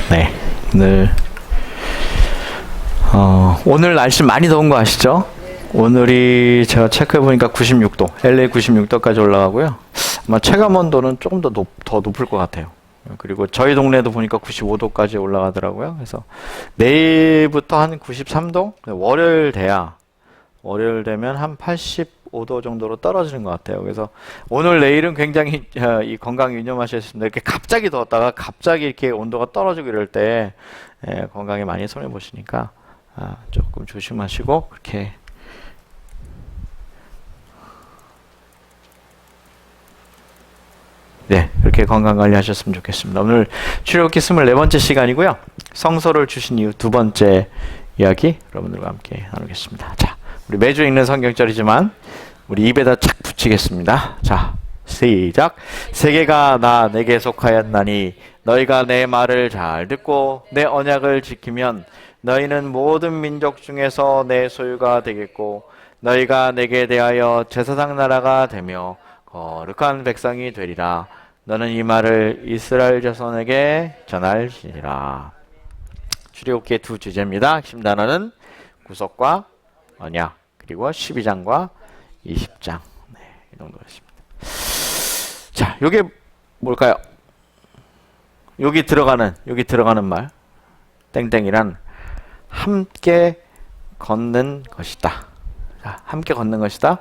네, 오늘 날씨 많이 더운 거 아시죠? 오늘이 제가 체크해 보니까 96도, LA 96도까지 올라가고요. 아마 체감 온도는 조금 더 높을 것 같아요. 그리고 저희 동네도 보니까 95도까지 올라가더라고요. 그래서 내일부터 한 93도? 월요일 되면 한 85도 정도로 떨어지는 것 같아요. 그래서 오늘 내일은 굉장히 이 건강 유념하셨습니다. 이렇게 갑자기 더웠다가 갑자기 이렇게 온도가 떨어지고 이럴 때 건강에 많이 손해 보시니까 조금 조심하시고 그렇게 그렇게 건강 관리하셨으면 좋겠습니다. 오늘 출애굽기 24번째 시간이고요. 성소를 주신 이후 두 번째 이야기 여러분들과 함께 나누겠습니다. 자, 우리 매주 읽는 성경절이지만 우리 입에다 착 붙이겠습니다. 자, 시작. 세계가 내게 속하였나니 너희가 내 말을 잘 듣고 내 언약을 지키면 너희는 모든 민족 중에서 내 소유가 되겠고 너희가 내게 대하여 제사장 나라가 되며 거룩한 백성이 되리라. 너는 이 말을 이스라엘 자손에게 전할지니라. 출애굽기의 두 주제입니다. 핵심 단어는 구속과 언약, 그리고 12장과 20장. 이 정도였습니다. 자, 요게 뭘까요? 여기 들어가는 말. 땡땡이란 함께 걷는 것이다. 자, 함께 걷는 것이다.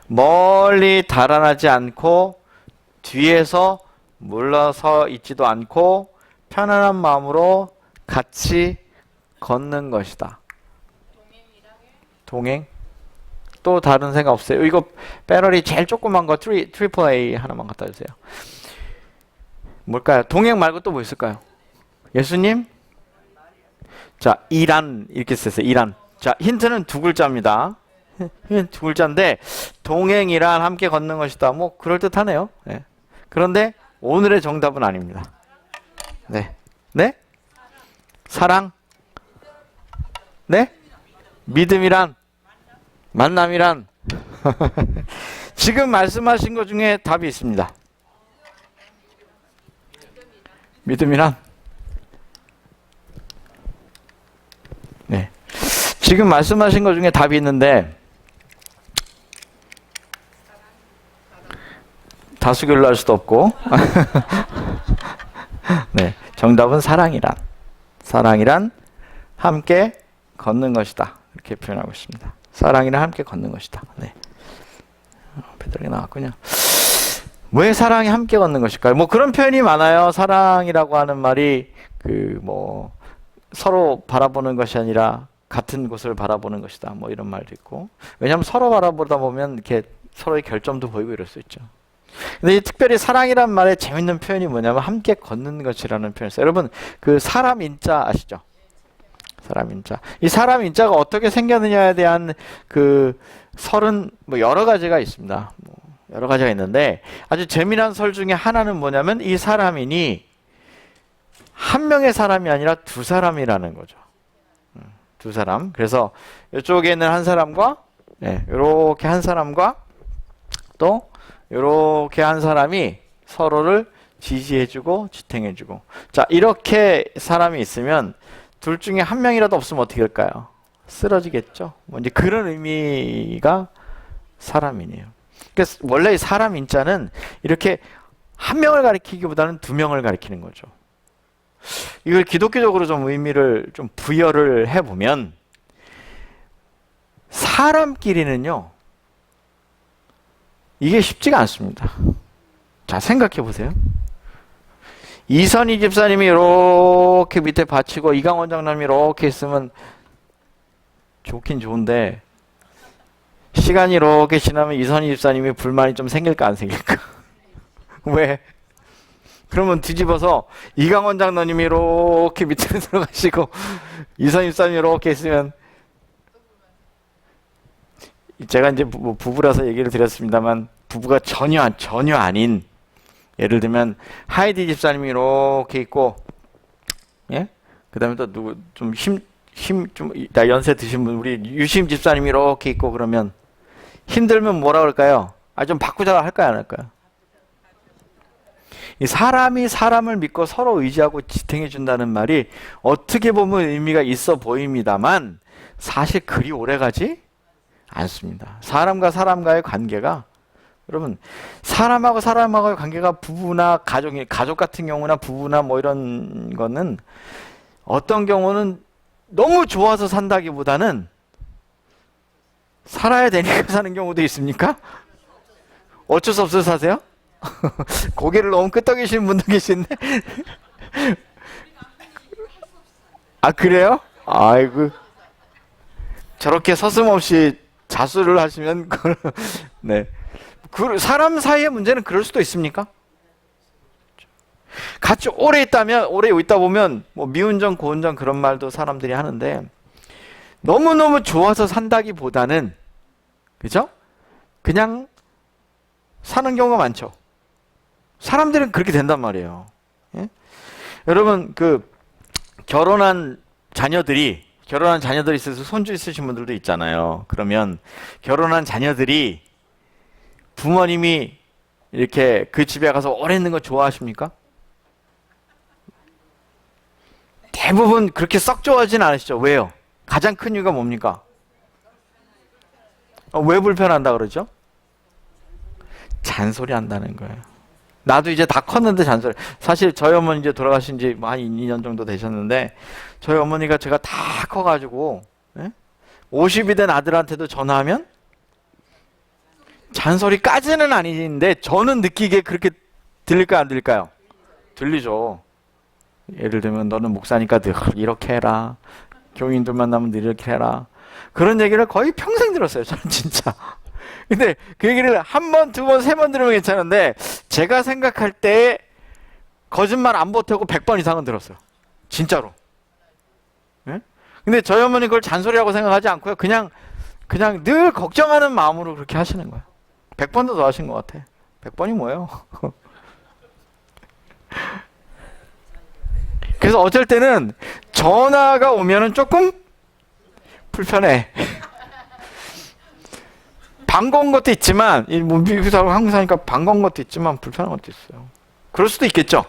멀리 달아나지 않고 뒤에서 물러서 있지도 않고 편안한 마음으로 같이 걷는 것이다. 동행? 또 다른 생각 없어요? 이거 배럴이 제일 조그만 거 트리플 A 하나만 갖다 주세요. 뭘까요? 동행 말고 또 뭐 있을까요? 예수님? 자, 이란 이렇게 쓰세요. 이란. 자, 힌트는 두 글자입니다. 두 글자인데 동행이란 함께 걷는 것이다. 뭐 그럴듯하네요. 네. 그런데 오늘의 정답은 아닙니다. 네? 사랑? 네? 믿음이란? 만남이란? 지금 말씀하신 것 중에 답이 있습니다. 믿음이란? 네. 지금 말씀하신 것 중에 답이 있는데 다수결로 할 수도 없고 네, 정답은 사랑이란 함께 걷는 것이다. 이렇게 표현하고 있습니다. 사랑이란 함께 걷는 것이다. 네. 배달이 나왔군요. 왜 사랑이 함께 걷는 것일까요? 뭐 그런 표현이 많아요. 사랑이라고 하는 말이 서로 바라보는 것이 아니라 같은 곳을 바라보는 것이다. 뭐 이런 말도 있고. 왜냐하면 서로 바라보다 보면 이렇게 서로의 결점도 보이고 이럴 수 있죠. 근데 특별히 사랑이란 말의 재밌는 표현이 뭐냐면 함께 걷는 것이라는 표현이 있어요. 여러분 그 사람 인자 아시죠? 사람 인자. 이 사람 인자가 어떻게 생겼느냐에 대한 그 설은 뭐 여러 가지가 있습니다. 여러 가지가 있는데 아주 재미난 설 중에 하나는 뭐냐면 이 사람인이 한 명의 사람이 아니라 두 사람이라는 거죠. 두 사람. 그래서 이쪽에 있는 한 사람과 이렇게 한 사람과 또 이렇게 한 사람이 서로를 지지해주고 지탱해주고. 자, 이렇게 사람이 있으면 둘 중에 한 명이라도 없으면 어떻게 될까요? 쓰러지겠죠. 뭐 이제 그런 의미가 사람이네요. 그러니까 원래 사람 인자는 이렇게 한 명을 가리키기보다는 두 명을 가리키는 거죠. 이걸 기독교적으로 좀 의미를 좀 부여를 해보면 사람끼리는요. 이게 쉽지가 않습니다. 자, 생각해 보세요. 이선희 집사님이 이렇게 밑에 받치고 이강원 장남이 이렇게 있으면 좋긴 좋은데 시간이 이렇게 지나면 이선희 집사님이 불만이 좀 생길까 안 생길까? 왜? 그러면 뒤집어서 이강원 장로님이 이렇게 밑으로 들어가시고 이선희 집사님이 이렇게 있으면 제가 이제 부부라서 얘기를 드렸습니다만 부부가 전혀 아닌 예를 들면 하이디 집사님이 이렇게 있고 그 다음에 또 누구 좀 연세 드신 분 우리 유심 집사님이 이렇게 있고 그러면 힘들면 뭐라 그럴까요? 좀 바꾸자 할까요 안 할까요? 이 사람이 사람을 믿고 서로 의지하고 지탱해 준다는 말이 어떻게 보면 의미가 있어 보입니다만 사실 그리 오래가지 않습니다. 사람과 사람과의 관계가, 여러분, 사람하고 사람하고의 관계가 부부나 가족 같은 경우나 부부나 뭐 이런 거는 어떤 경우는 너무 좋아서 산다기보다는 살아야 되니까 사는 경우도 있습니까? 어쩔 수 없어서 사세요? 고개를 너무 끄덕이시는 분도 계신데. 아, 그래요? 아이고. 저렇게 서슴없이 자수를 하시면, 네. 사람 사이의 문제는 그럴 수도 있습니까? 같이 오래 있다 보면, 뭐, 미운정, 고운정 그런 말도 사람들이 하는데, 너무너무 좋아서 산다기보다는, 그죠? 그냥 사는 경우가 많죠. 사람들은 그렇게 된단 말이에요. 예? 여러분, 결혼한 자녀들이 있어서 손주 있으신 분들도 있잖아요. 그러면 결혼한 자녀들이 부모님이 이렇게 그 집에 가서 오래 있는 거 좋아하십니까? 대부분 그렇게 썩 좋아하진 않으시죠. 왜요? 가장 큰 이유가 뭡니까? 왜 불편한다 그러죠? 잔소리 한다는 거예요. 나도 이제 다 컸는데 잔소리. 사실 저희 어머니 이제 돌아가신 지 한 2년 정도 되셨는데, 저희 어머니가 제가 다 커가지고, 50이 된 아들한테도 전화하면 잔소리까지는 아닌데 저는 느끼기에 그렇게 들릴까요, 안 들릴까요? 들리죠. 예를 들면 너는 목사니까 늘 이렇게 해라. 교인들 만나면 늘 이렇게 해라. 그런 얘기를 거의 평생 들었어요. 저는 진짜. 근데 그 얘기를 한 번, 두 번, 세 번 들으면 괜찮은데 제가 생각할 때 거짓말 안 보태고 100번 이상은 들었어요. 진짜로. 예? 근데 저희 어머니 그걸 잔소리라고 생각하지 않고요. 그냥 늘 걱정하는 마음으로 그렇게 하시는 거예요. 100번도 더 하신 것 같아. 100번이 뭐예요? 그래서 어쩔 때는 전화가 오면은 조금 불편해. 반가운 것도 있지만, 미국에서 한국 사니까 반가운 것도 있지만 불편한 것도 있어요. 그럴 수도 있겠죠.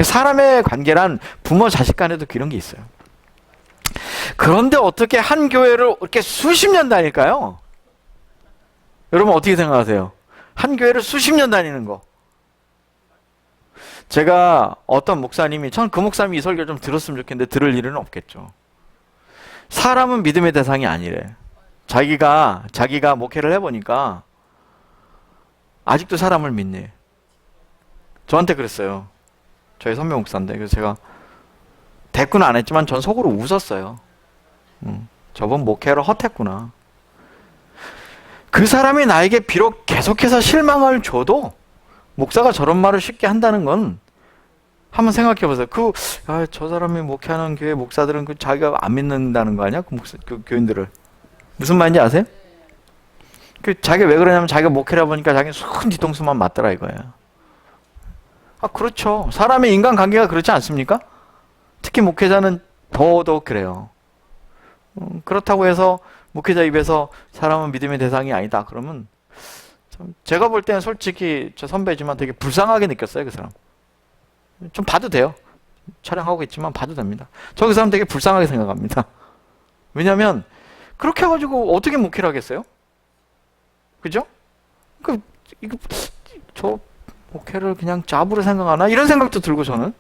사람의 관계란 부모 자식 간에도 그런 게 있어요. 그런데 어떻게 한 교회를 이렇게 수십 년 다닐까요? 여러분 어떻게 생각하세요? 한 교회를 수십 년 다니는 거. 제가 어떤 목사님이, 전 그 목사님이 이 설교 좀 들었으면 좋겠는데 들을 일은 없겠죠. 사람은 믿음의 대상이 아니래. 자기가 목회를 해보니까 아직도 사람을 믿네. 저한테 그랬어요. 저희 선배 목사인데. 그래서 제가 대꾸는 안 했지만 전 속으로 웃었어요. 저번 목회를 헛했구나. 그 사람이 나에게 비록 계속해서 실망을 줘도 목사가 저런 말을 쉽게 한다는 건 한번 생각해 보세요. 저 사람이 목회하는 교회 목사들은 자기가 안 믿는다는 거 아니야? 그 교인들을. 무슨 말인지 아세요? 자기가 왜 그러냐면 자기가 목회를 해보니까 자기는 순 뒤통수만 맞더라 이거예요. 아, 그렇죠. 사람의 인간관계가 그렇지 않습니까? 특히 목회자는 더더욱 그래요. 그렇다고 해서 목회자 입에서 사람은 믿음의 대상이 아니다. 그러면 제가 볼 때는 솔직히 저 선배지만 되게 불쌍하게 느꼈어요. 그 사람. 좀 봐도 돼요. 촬영하고 있지만 봐도 됩니다. 저 그 사람 되게 불쌍하게 생각합니다. 왜냐하면 그렇게 해가지고 어떻게 목회를 하겠어요? 그죠? 저 목회를 그냥 잡으로 생각하나? 이런 생각도 들고 저는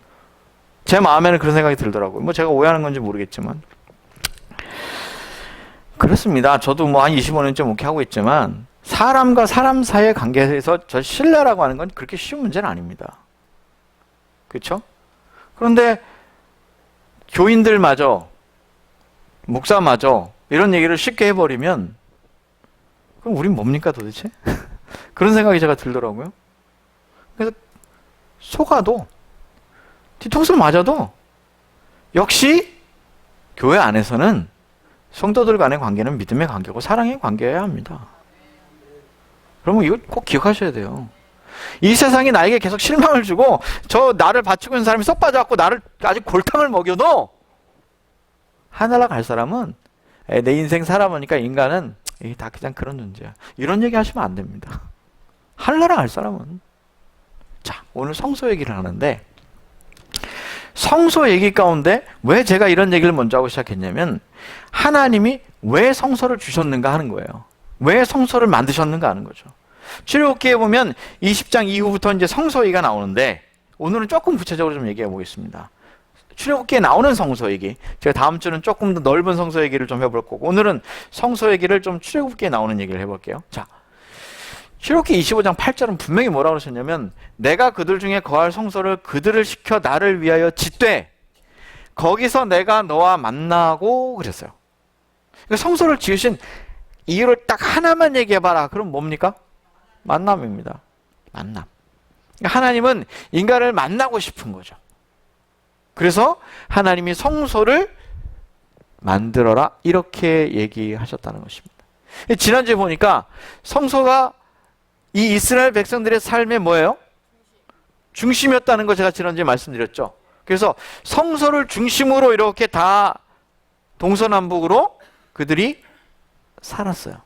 제 마음에는 그런 생각이 들더라고요. 뭐 제가 오해하는 건지 모르겠지만 그렇습니다. 저도 뭐 한 25년째 목회하고 있지만 사람과 사람 사이의 관계에서 저 신뢰라고 하는 건 그렇게 쉬운 문제는 아닙니다. 그렇죠? 그런데 교인들마저 목사마저 이런 얘기를 쉽게 해버리면 그럼 우린 뭡니까 도대체? 그런 생각이 제가 들더라고요. 그래서 속아도 뒤통수를 맞아도 역시 교회 안에서는 성도들 간의 관계는 믿음의 관계고 사랑의 관계여야 합니다. 그러면 이거 꼭 기억하셔야 돼요. 이 세상이 나에게 계속 실망을 주고 나를 바치고 있는 사람이 쏙 빠져갖고 나를 아직 골탕을 먹여도 하늘나라 갈 사람은 내 인생 살아보니까 인간은 다 그냥 그런 존재야. 이런 얘기 하시면 안 됩니다. 하늘나라 갈 사람은 자, 오늘 성소 얘기를 하는데 성소 얘기 가운데 왜 제가 이런 얘기를 먼저 하고 시작했냐면 하나님이 왜 성소를 주셨는가 하는 거예요. 왜 성소를 만드셨는가 하는 거죠. 출애굽기에 보면 20장 이후부터 이제 성소 얘기가 나오는데 오늘은 조금 구체적으로 좀 얘기해 보겠습니다. 출애굽기에 나오는 성소 얘기. 제가 다음 주는 조금 더 넓은 성소 얘기를 좀 해볼 거고 오늘은 성소 얘기를 좀 출애굽기에 나오는 얘기를 해볼게요. 자, 출애굽기 25장 8절은 분명히 뭐라고 그러셨냐면 내가 그들 중에 거할 성소를 그들을 시켜 나를 위하여 짓되 거기서 내가 너와 만나고 그랬어요. 그러니까 성소를 지으신 이유를 딱 하나만 얘기해봐라. 그럼 뭡니까? 만남입니다. 만남. 그러니까 하나님은 인간을 만나고 싶은 거죠. 그래서 하나님이 성소를 만들어라 이렇게 얘기하셨다는 것입니다. 지난주에 보니까 성소가 이 이스라엘 백성들의 삶의 뭐예요? 중심이었다는 거 제가 지난주에 말씀드렸죠. 그래서 성소를 중심으로 이렇게 다 동서남북으로 그들이 살았어요.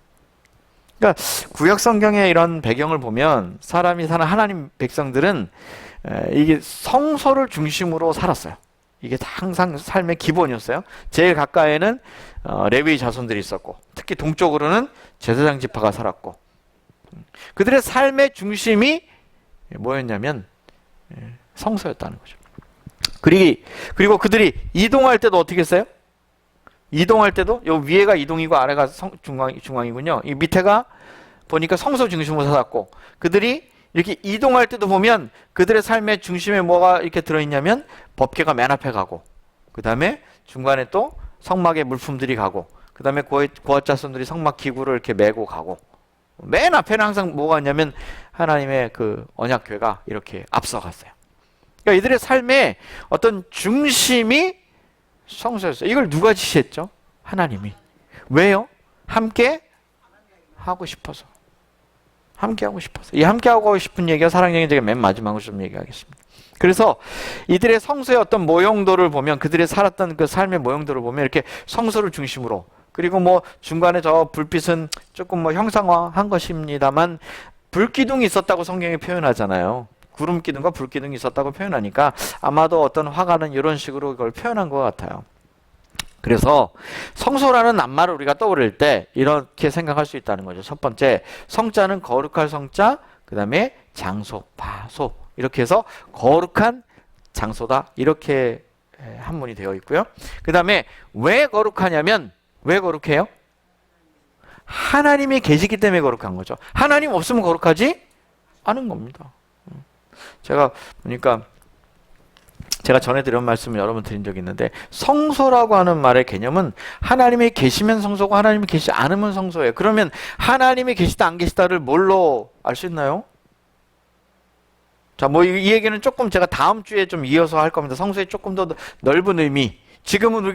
그러니까 구약 성경의 이런 배경을 보면 사람이 사는 하나님 백성들은 이게 성소를 중심으로 살았어요. 이게 항상 삶의 기본이었어요. 제일 가까이에는 레위 자손들이 있었고 특히 동쪽으로는 제사장 지파가 살았고 그들의 삶의 중심이 뭐였냐면 성소였다는 거죠. 그리고 그들이 이동할 때도 어떻게 했어요? 이동할 때도 요 위에가 이동이고 아래가 중앙이군요. 이 밑에가 보니까 성소 중심으로 살았고 그들이 이렇게 이동할 때도 보면 그들의 삶의 중심에 뭐가 이렇게 들어있냐면 법궤가 맨 앞에 가고 그 다음에 중간에 또 성막에 물품들이 가고 그 다음에 고앗 자손들이 성막 기구를 이렇게 메고 가고 맨 앞에는 항상 뭐가 있냐면 하나님의 그 언약궤가 이렇게 앞서갔어요. 그러니까 이들의 삶의 어떤 중심이 성소였어요. 이걸 누가 지시했죠? 하나님이. 왜요? 함께 하고 싶어서. 함께 하고 싶어서. 이 함께 하고 싶은 얘기가 사랑여행 제가 맨 마지막으로 좀 얘기하겠습니다. 그래서 이들의 성소의 어떤 모형도를 보면 그들이 살았던 그 삶의 모형도를 보면 이렇게 성소를 중심으로 그리고 뭐 중간에 저 불빛은 조금 뭐 형상화한 것입니다만 불기둥이 있었다고 성경이 표현하잖아요. 구름 기둥과 불 기둥이 있었다고 표현하니까 아마도 어떤 화가는 이런 식으로 그걸 표현한 것 같아요. 그래서 성소라는 낱말을 우리가 떠올릴 때 이렇게 생각할 수 있다는 거죠. 첫 번째, 성자는 거룩할 성자, 그 다음에 장소, 바소 이렇게 해서 거룩한 장소다 이렇게 한문이 되어 있고요. 그 다음에 왜 거룩하냐면 왜 거룩해요? 하나님이 계시기 때문에 거룩한 거죠. 하나님 없으면 거룩하지 않은 겁니다. 제가 보니까 제가 전에 드린 말씀을 여러 번 드린 적이 있는데 성소라고 하는 말의 개념은 하나님이 계시면 성소고 하나님이 계시지 않으면 성소예요. 그러면 하나님이 계시다 안 계시다를 뭘로 알 수 있나요? 자, 뭐 이 얘기는 조금 제가 다음 주에 좀 이어서 할 겁니다. 성소의 조금 더 넓은 의미. 지금은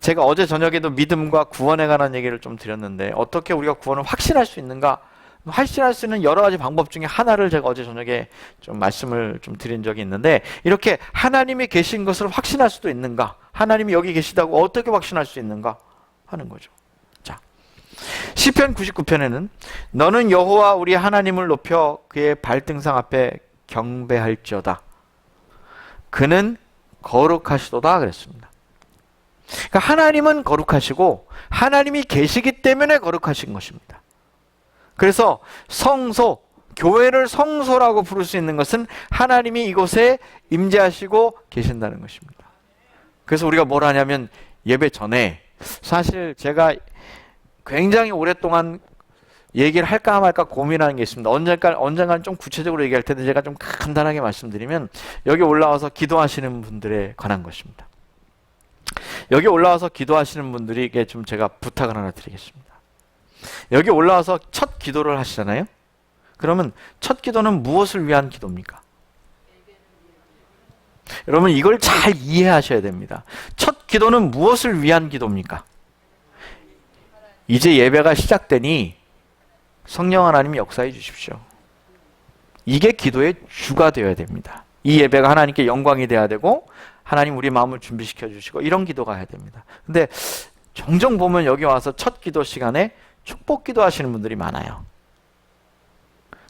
제가 어제 저녁에도 믿음과 구원에 관한 얘기를 좀 드렸는데 어떻게 우리가 구원을 확신할 수 있는가? 확신할 수 있는 여러 가지 방법 중에 하나를 제가 어제 저녁에 좀 말씀을 좀 드린 적이 있는데 이렇게 하나님이 계신 것을 확신할 수도 있는가? 하나님이 여기 계시다고 어떻게 확신할 수 있는가? 하는 거죠. 자, 시편 99편에는 너는 여호와 우리 하나님을 높여 그의 발등상 앞에 경배할지어다. 그는 거룩하시도다 그랬습니다. 그러니까 하나님은 거룩하시고 하나님이 계시기 때문에 거룩하신 것입니다. 그래서 성소, 교회를 성소라고 부를 수 있는 것은 하나님이 이곳에 임재하시고 계신다는 것입니다. 그래서 우리가 뭘 하냐면 예배 전에 사실 제가 굉장히 오랫동안 얘기를 할까 말까 고민하는 게 있습니다. 언젠가는 좀 구체적으로 얘기할 텐데 제가 좀 간단하게 말씀드리면 여기 올라와서 기도하시는 분들에 관한 것입니다. 여기 올라와서 기도하시는 분들에게 좀 제가 부탁을 하나 드리겠습니다. 여기 올라와서 첫 기도를 하시잖아요. 그러면 첫 기도는 무엇을 위한 기도입니까? 여러분 이걸 잘 이해하셔야 됩니다. 첫 기도는 무엇을 위한 기도입니까? 이제 예배가 시작되니 성령 하나님이 역사해 주십시오. 이게 기도의 주가 되어야 됩니다. 이 예배가 하나님께 영광이 돼야 되고 하나님 우리 마음을 준비시켜 주시고 이런 기도가 해야 됩니다. 근데 종종 보면 여기 와서 첫 기도 시간에 축복 기도 하시는 분들이 많아요.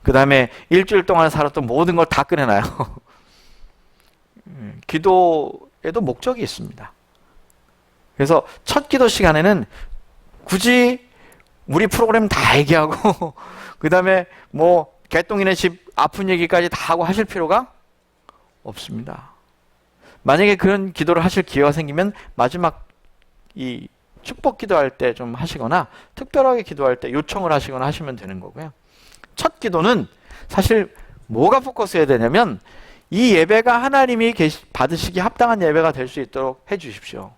그 다음에 일주일 동안 살았던 모든 걸 다 꺼내놔요. 기도에도 목적이 있습니다. 그래서 첫 기도 시간에는 굳이 우리 프로그램 다 얘기하고 그 다음에 뭐 개똥이네 집 아픈 얘기까지 다 하고 하실 필요가 없습니다. 만약에 그런 기도를 하실 기회가 생기면 마지막 이 축복 기도할 때 좀 하시거나 특별하게 기도할 때 요청을 하시거나 하시면 되는 거고요. 첫 기도는 사실 뭐가 포커스해야 되냐면 이 예배가 하나님이 받으시기 합당한 예배가 될 수 있도록 해 주십시오.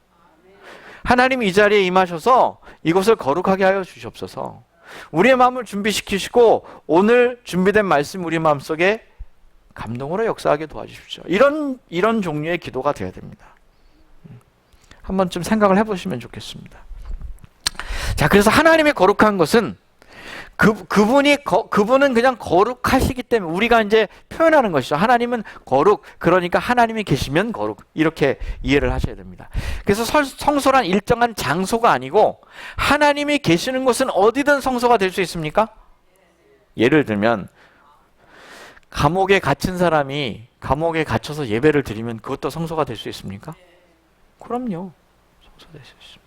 하나님이 이 자리에 임하셔서 이곳을 거룩하게 하여 주시옵소서. 우리의 마음을 준비시키시고 오늘 준비된 말씀 우리 마음속에 감동으로 역사하게 도와주십시오. 이런 종류의 기도가 되어야 됩니다. 한번 좀 생각을 해보시면 좋겠습니다. 자, 그래서 하나님이 거룩한 것은 그분은 그냥 거룩하시기 때문에 우리가 이제 표현하는 것이죠. 하나님은 거룩, 그러니까 하나님이 계시면 거룩, 이렇게 이해를 하셔야 됩니다. 그래서 성소란 일정한 장소가 아니고 하나님이 계시는 곳은 어디든 성소가 될 수 있습니까? 예를 들면 감옥에 갇힌 사람이 감옥에 갇혀서 예배를 드리면 그것도 성소가 될 수 있습니까? 그럼요. 성소가 될 수 있습니다.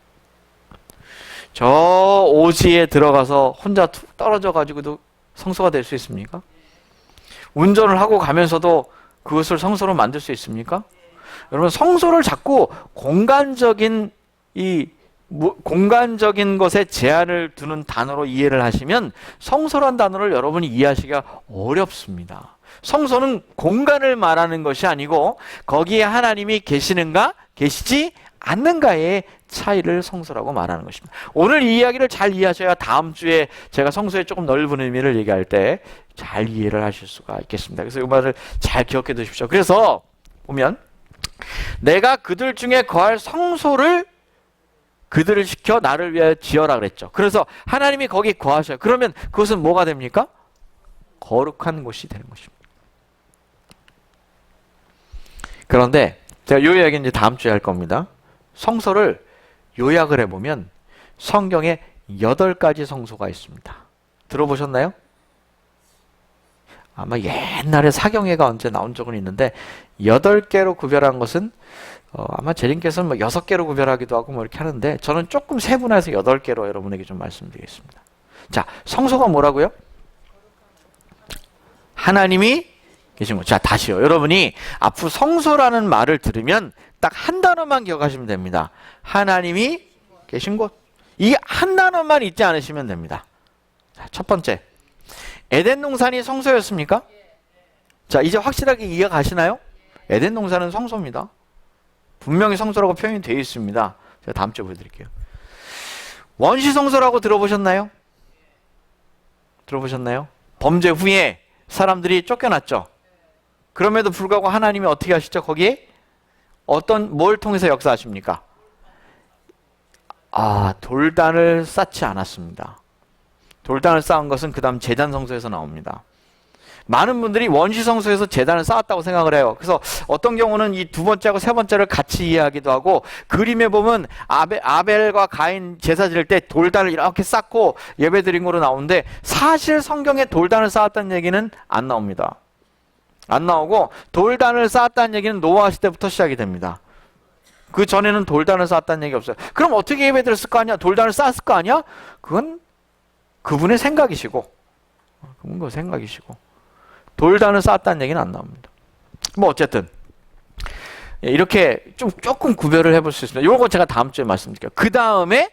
저 오지에 들어가서 혼자 툭 떨어져 가지고도 성소가 될 수 있습니까? 운전을 하고 가면서도 그것을 성소로 만들 수 있습니까? 여러분, 성소를 자꾸 공간적인 것에 제한을 두는 단어로 이해를 하시면 성소란 단어를 여러분이 이해하시기가 어렵습니다. 성소는 공간을 말하는 것이 아니고 거기에 하나님이 계시는가 계시지 않는가의 차이를 성소라고 말하는 것입니다. 오늘 이 이야기를 잘 이해하셔야 다음 주에 제가 성소의 조금 넓은 의미를 얘기할 때 잘 이해를 하실 수가 있겠습니다. 그래서 이 말을 잘 기억해 두십시오. 그래서 보면 내가 그들 중에 거할 성소를 그들을 시켜 나를 위하여 지어라 그랬죠. 그래서 하나님이 거기 거하셔요. 그러면 그것은 뭐가 됩니까? 거룩한 곳이 되는 것입니다. 그런데 제가 이 이야기는 이제 다음 주에 할 겁니다. 성소를 요약을 해보면 성경에 8가지 성소가 있습니다. 들어보셨나요? 아마 옛날에 사경회가 언제 나온 적은 있는데 8개로 구별한 것은 아마 재림께서는 뭐 6개로 구별하기도 하고 뭐 이렇게 하는데 저는 조금 세분화해서 8개로 여러분에게 좀 말씀드리겠습니다. 자, 성소가 뭐라고요? 하나님이 계신 것. 자, 다시요. 여러분이 앞으로 성소라는 말을 들으면 딱 한 단어만 기억하시면 됩니다. 하나님이 계신 곳. 이 한 단어만 잊지 않으시면 됩니다. 자, 첫 번째. 에덴 동산이 성소였습니까? 자, 이제 확실하게 이해가 가시나요? 에덴 동산은 성소입니다. 분명히 성소라고 표현이 되어 있습니다. 제가 다음 주에 보여드릴게요. 원시 성소라고 들어보셨나요? 들어보셨나요? 범죄 후에 사람들이 쫓겨났죠. 그럼에도 불구하고 하나님이 어떻게 하시죠? 거기에 뭘 통해서 역사하십니까? 돌단을 쌓지 않았습니다. 돌단을 쌓은 것은 그 다음 제단 성소에서 나옵니다. 많은 분들이 원시 성소에서 제단을 쌓았다고 생각을 해요. 그래서 어떤 경우는 이 두 번째하고 세 번째를 같이 이해하기도 하고, 그림에 보면 아벨과 가인 제사 드릴 때 돌단을 이렇게 쌓고 예배 드린 거로 나오는데, 사실 성경에 돌단을 쌓았다는 얘기는 안 나옵니다. 안 나오고, 돌단을 쌓았다는 얘기는 노아 시대부터 시작이 됩니다. 그 전에는 돌단을 쌓았다는 얘기 없어요. 그럼 어떻게 예배 드렸을 거 아니야? 돌단을 쌓았을 거 아니야? 그건 그분의 생각이시고, 그분의 생각이시고, 돌단을 쌓았다는 얘기는 안 나옵니다. 뭐 어쨌든 이렇게 조금 구별을 해볼 수 있습니다. 이거 제가 다음 주에 말씀드릴게요. 그 다음에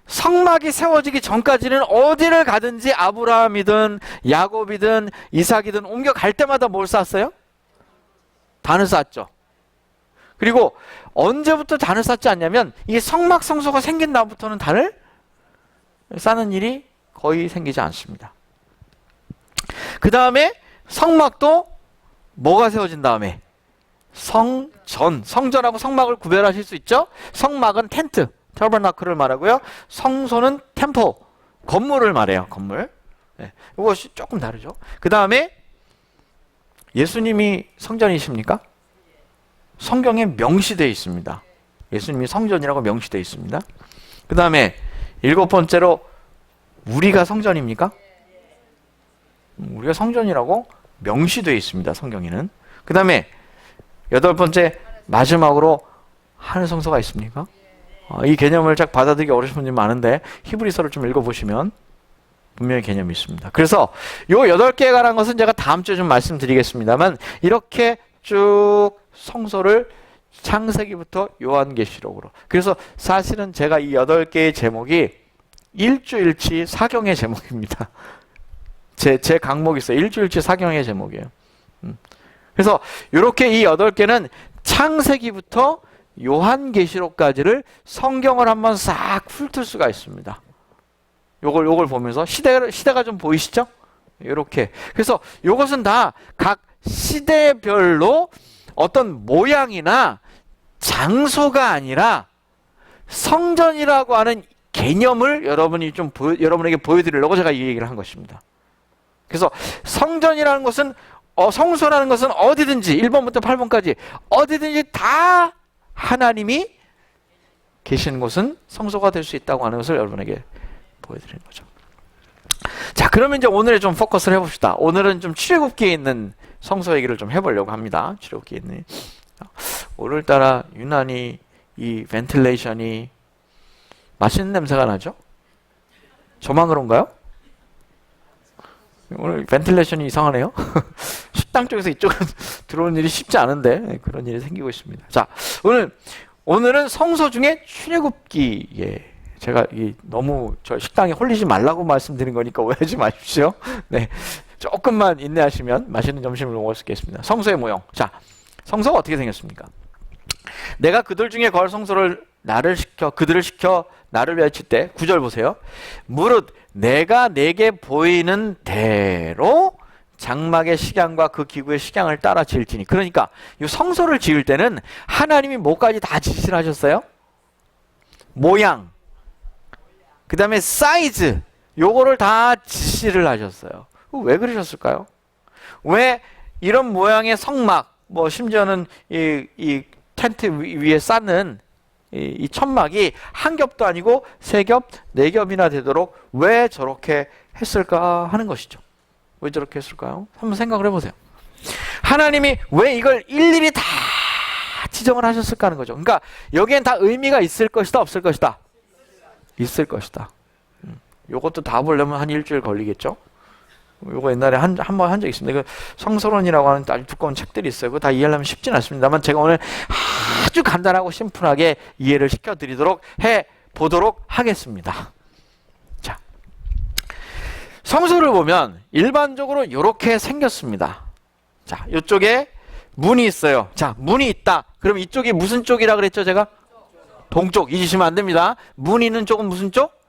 성막이 세워지기 전까지는 어디를 가든지 아브라함이든 야곱이든 이삭이든 옮겨갈 때마다 뭘 쌓았어요? 단을 쌓았죠. 그리고 언제부터 단을 쌓지 않냐면 이 성막 성소가 생긴 다음부터는 단을 쌓는 일이 거의 생기지 않습니다. 그 다음에 성막도 뭐가 세워진 다음에? 성전하고 성막을 구별하실 수 있죠? 성막은 텐트, 터버나클을 말하고요. 성소는 템포, 건물을 말해요. 건물. 네, 이것이 조금 다르죠. 그 다음에 예수님이 성전이십니까? 성경에 명시되어 있습니다. 예수님이 성전이라고 명시되어 있습니다. 그 다음에 7번째로 우리가 성전입니까? 우리가 성전이라고 명시되어 있습니다. 성경에는. 그 다음에 8번째 마지막으로 하늘 성소가 있습니까? 이 개념을 쫙 받아들이기 어려우신 분들이 많은데 히브리서를 좀 읽어보시면 분명히 개념이 있습니다. 그래서 요 8개에 관한 것은 제가 다음 주에 좀 말씀드리겠습니다만 이렇게 쭉 성소를 창세기부터 요한계시록으로. 그래서 사실은 제가 이 8개의 제목이 일주일치 사경의 제목입니다. 제 강목이 있어요. 일주일치 사경의 제목이에요. 그래서 이렇게 이 8개는 창세기부터 요한계시록까지를 성경을 한번 싹 훑을 수가 있습니다. 요걸 보면서 시대가 좀 보이시죠? 이렇게. 그래서 이것은 다 각 시대별로 어떤 모양이나 장소가 아니라 성전이라고 하는 개념을 여러분에게 보여드리려고 제가 이 얘기를 한 것입니다. 그래서 성전이라는 것은 성소라는 것은 어디든지 1번부터 8번까지 어디든지 다 하나님이 계시는 곳은 성소가 될 수 있다고 하는 것을 여러분에게 보여드리는 거죠. 자, 그러면 이제 오늘에 좀 포커스를 해봅시다. 오늘은 좀 출애굽기에 있는 성소 얘기를 좀 해보려고 합니다. 출애굽기에 있는. 오늘따라 유난히 이 벤틸레이션이 맛있는 냄새가 나죠? 저만 그런가요? 오늘 벤틸레이션이 이상하네요. 식당 쪽에서 이쪽으로 들어오는 일이 쉽지 않은데 그런 일이 생기고 있습니다. 자, 오늘은 성소 중에 출애굽기에 제가 너무 저 식당에 홀리지 말라고 말씀드린 거니까 오해하지 마십시오. 네, 조금만 인내하시면 맛있는 점심을 먹을 수 있겠습니다. 성소의 모형. 자, 성소가 어떻게 생겼습니까? 내가 그들 중에 거할 성소를 그들을 시켜 나를 위하여 칠 때 9절 보세요. 무릇 내가 내게 보이는 대로 장막의 식양과 그 기구의 식양을 따라 지을지니. 그러니까 이 성소를 지을 때는 하나님이 뭐까지 다 지시를 하셨어요? 모양, 그 다음에 사이즈, 요거를 다 지시를 하셨어요. 왜 그러셨을까요? 왜 이런 모양의 성막, 뭐 심지어는 이 텐트 위에 쌓는 이 천막이 한 겹도 아니고 3겹, 4겹이나 되도록 왜 저렇게 했을까 하는 것이죠. 왜 저렇게 했을까요? 한번 생각을 해보세요. 하나님이 왜 이걸 일일이 다 지정을 하셨을까 하는 거죠. 그러니까 여기엔 다 의미가 있을 것이다, 없을 것이다? 있을 것이다. 요것도 다 보려면 한 일주일 걸리겠죠? 요거 옛날에 한 번 한 적 있습니다. 그 성서론이라고 하는 아주 두꺼운 책들이 있어요. 그거 다 이해하려면 쉽진 않습니다만 제가 오늘 아주 간단하고 심플하게 이해를 시켜드리도록 해보도록 하겠습니다. 자, 성소를 보면 일반적으로 이렇게 생겼습니다. 자, 이쪽에 문이 있어요. 자, 문이 있다. 그럼 이쪽이 무슨 쪽이라 그랬죠, 제가? 동쪽. 잊으시면 안 됩니다. 문이 있는 쪽은 무슨 쪽?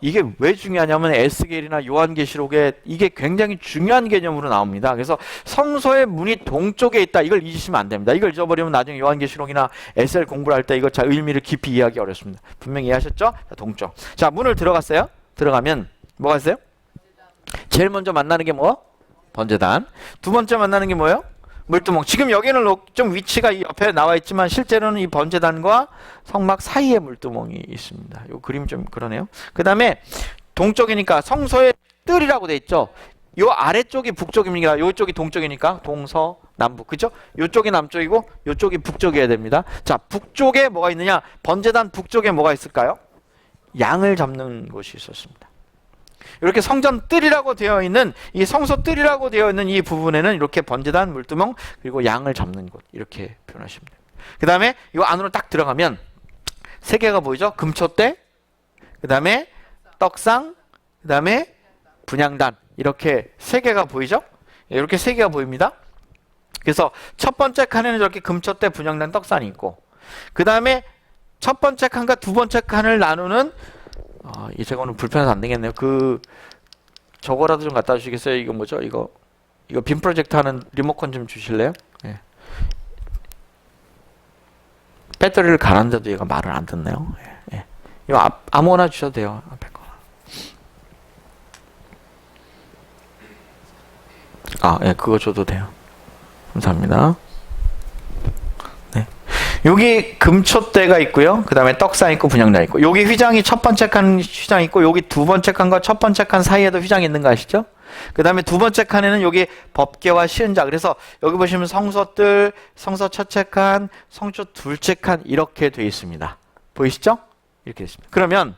이게 왜 중요하냐면 에스겔이나 요한계시록에 이게 굉장히 중요한 개념으로 나옵니다. 그래서 성소의 문이 동쪽에 있다. 이걸 잊으시면 안 됩니다. 이걸 잊어버리면 나중에 요한계시록이나 에스겔 공부를 할 때 이거 의미를 깊이 이해하기 어렵습니다. 분명히 이해하셨죠? 자, 동쪽. 자, 문을 들어갔어요. 들어가면 뭐가 있어요? 제일 먼저 만나는 게 뭐? 번제단. 두 번째 만나는 게 뭐예요? 물두멍. 지금 여기는 좀 위치가 이 옆에 나와 있지만 실제로는 이 번제단과 성막 사이에 물두멍이 있습니다. 이 그림이 좀 그러네요. 그 다음에 동쪽이니까 성소의 뜰이라고 돼 있죠. 요 아래쪽이 북쪽입니다. 요쪽이 동쪽이니까 동서 남북. 그죠? 요쪽이 남쪽이고 요쪽이 북쪽이어야 됩니다. 자, 북쪽에 뭐가 있느냐? 번제단 북쪽에 뭐가 있을까요? 양을 잡는 곳이 있었습니다. 이렇게 성전 뜰이라고 되어 있는 이 성소 뜰이라고 되어 있는 이 부분에는 이렇게 번제단, 물두멍, 그리고 양을 잡는 곳 이렇게 표현하시면 됩니다. 그 다음에 이 안으로 딱 들어가면 3개가 보이죠? 금초대, 그 다음에 떡상, 그 다음에 분향단 이렇게 3개가 보이죠? 이렇게 3개가 보입니다. 그래서 첫 번째 칸에는 저렇게 금초대, 분향단, 떡상이 있고 그 다음에 첫 번째 칸과 두 번째 칸을 나누는 제가 오늘 불편해서 안 되겠네요. 저거라도 좀 갖다 주시겠어요? 이거 뭐죠? 이거 빔 프로젝트 하는 리모컨 좀 주실래요? 예. 배터리를 갈았는데도 얘가 말을 안 듣네요. 예. 예. 이거 아무거나 주셔도 돼요. 앞에 거. 예, 그거 줘도 돼요. 감사합니다. 네. 여기 금초대가 있고요. 그 다음에 떡상 있고 분향단 있고 여기 휘장이 첫 번째 칸 휘장 있고 여기 두 번째 칸과 첫 번째 칸 사이에도 휘장이 있는 거 아시죠? 그 다음에 두 번째 칸에는 여기 법궤와 시은자. 그래서 여기 보시면 성소뜰, 성소 첫째 칸, 성소 둘째 칸 이렇게 되어 있습니다. 보이시죠? 이렇게 있습니다. 그러면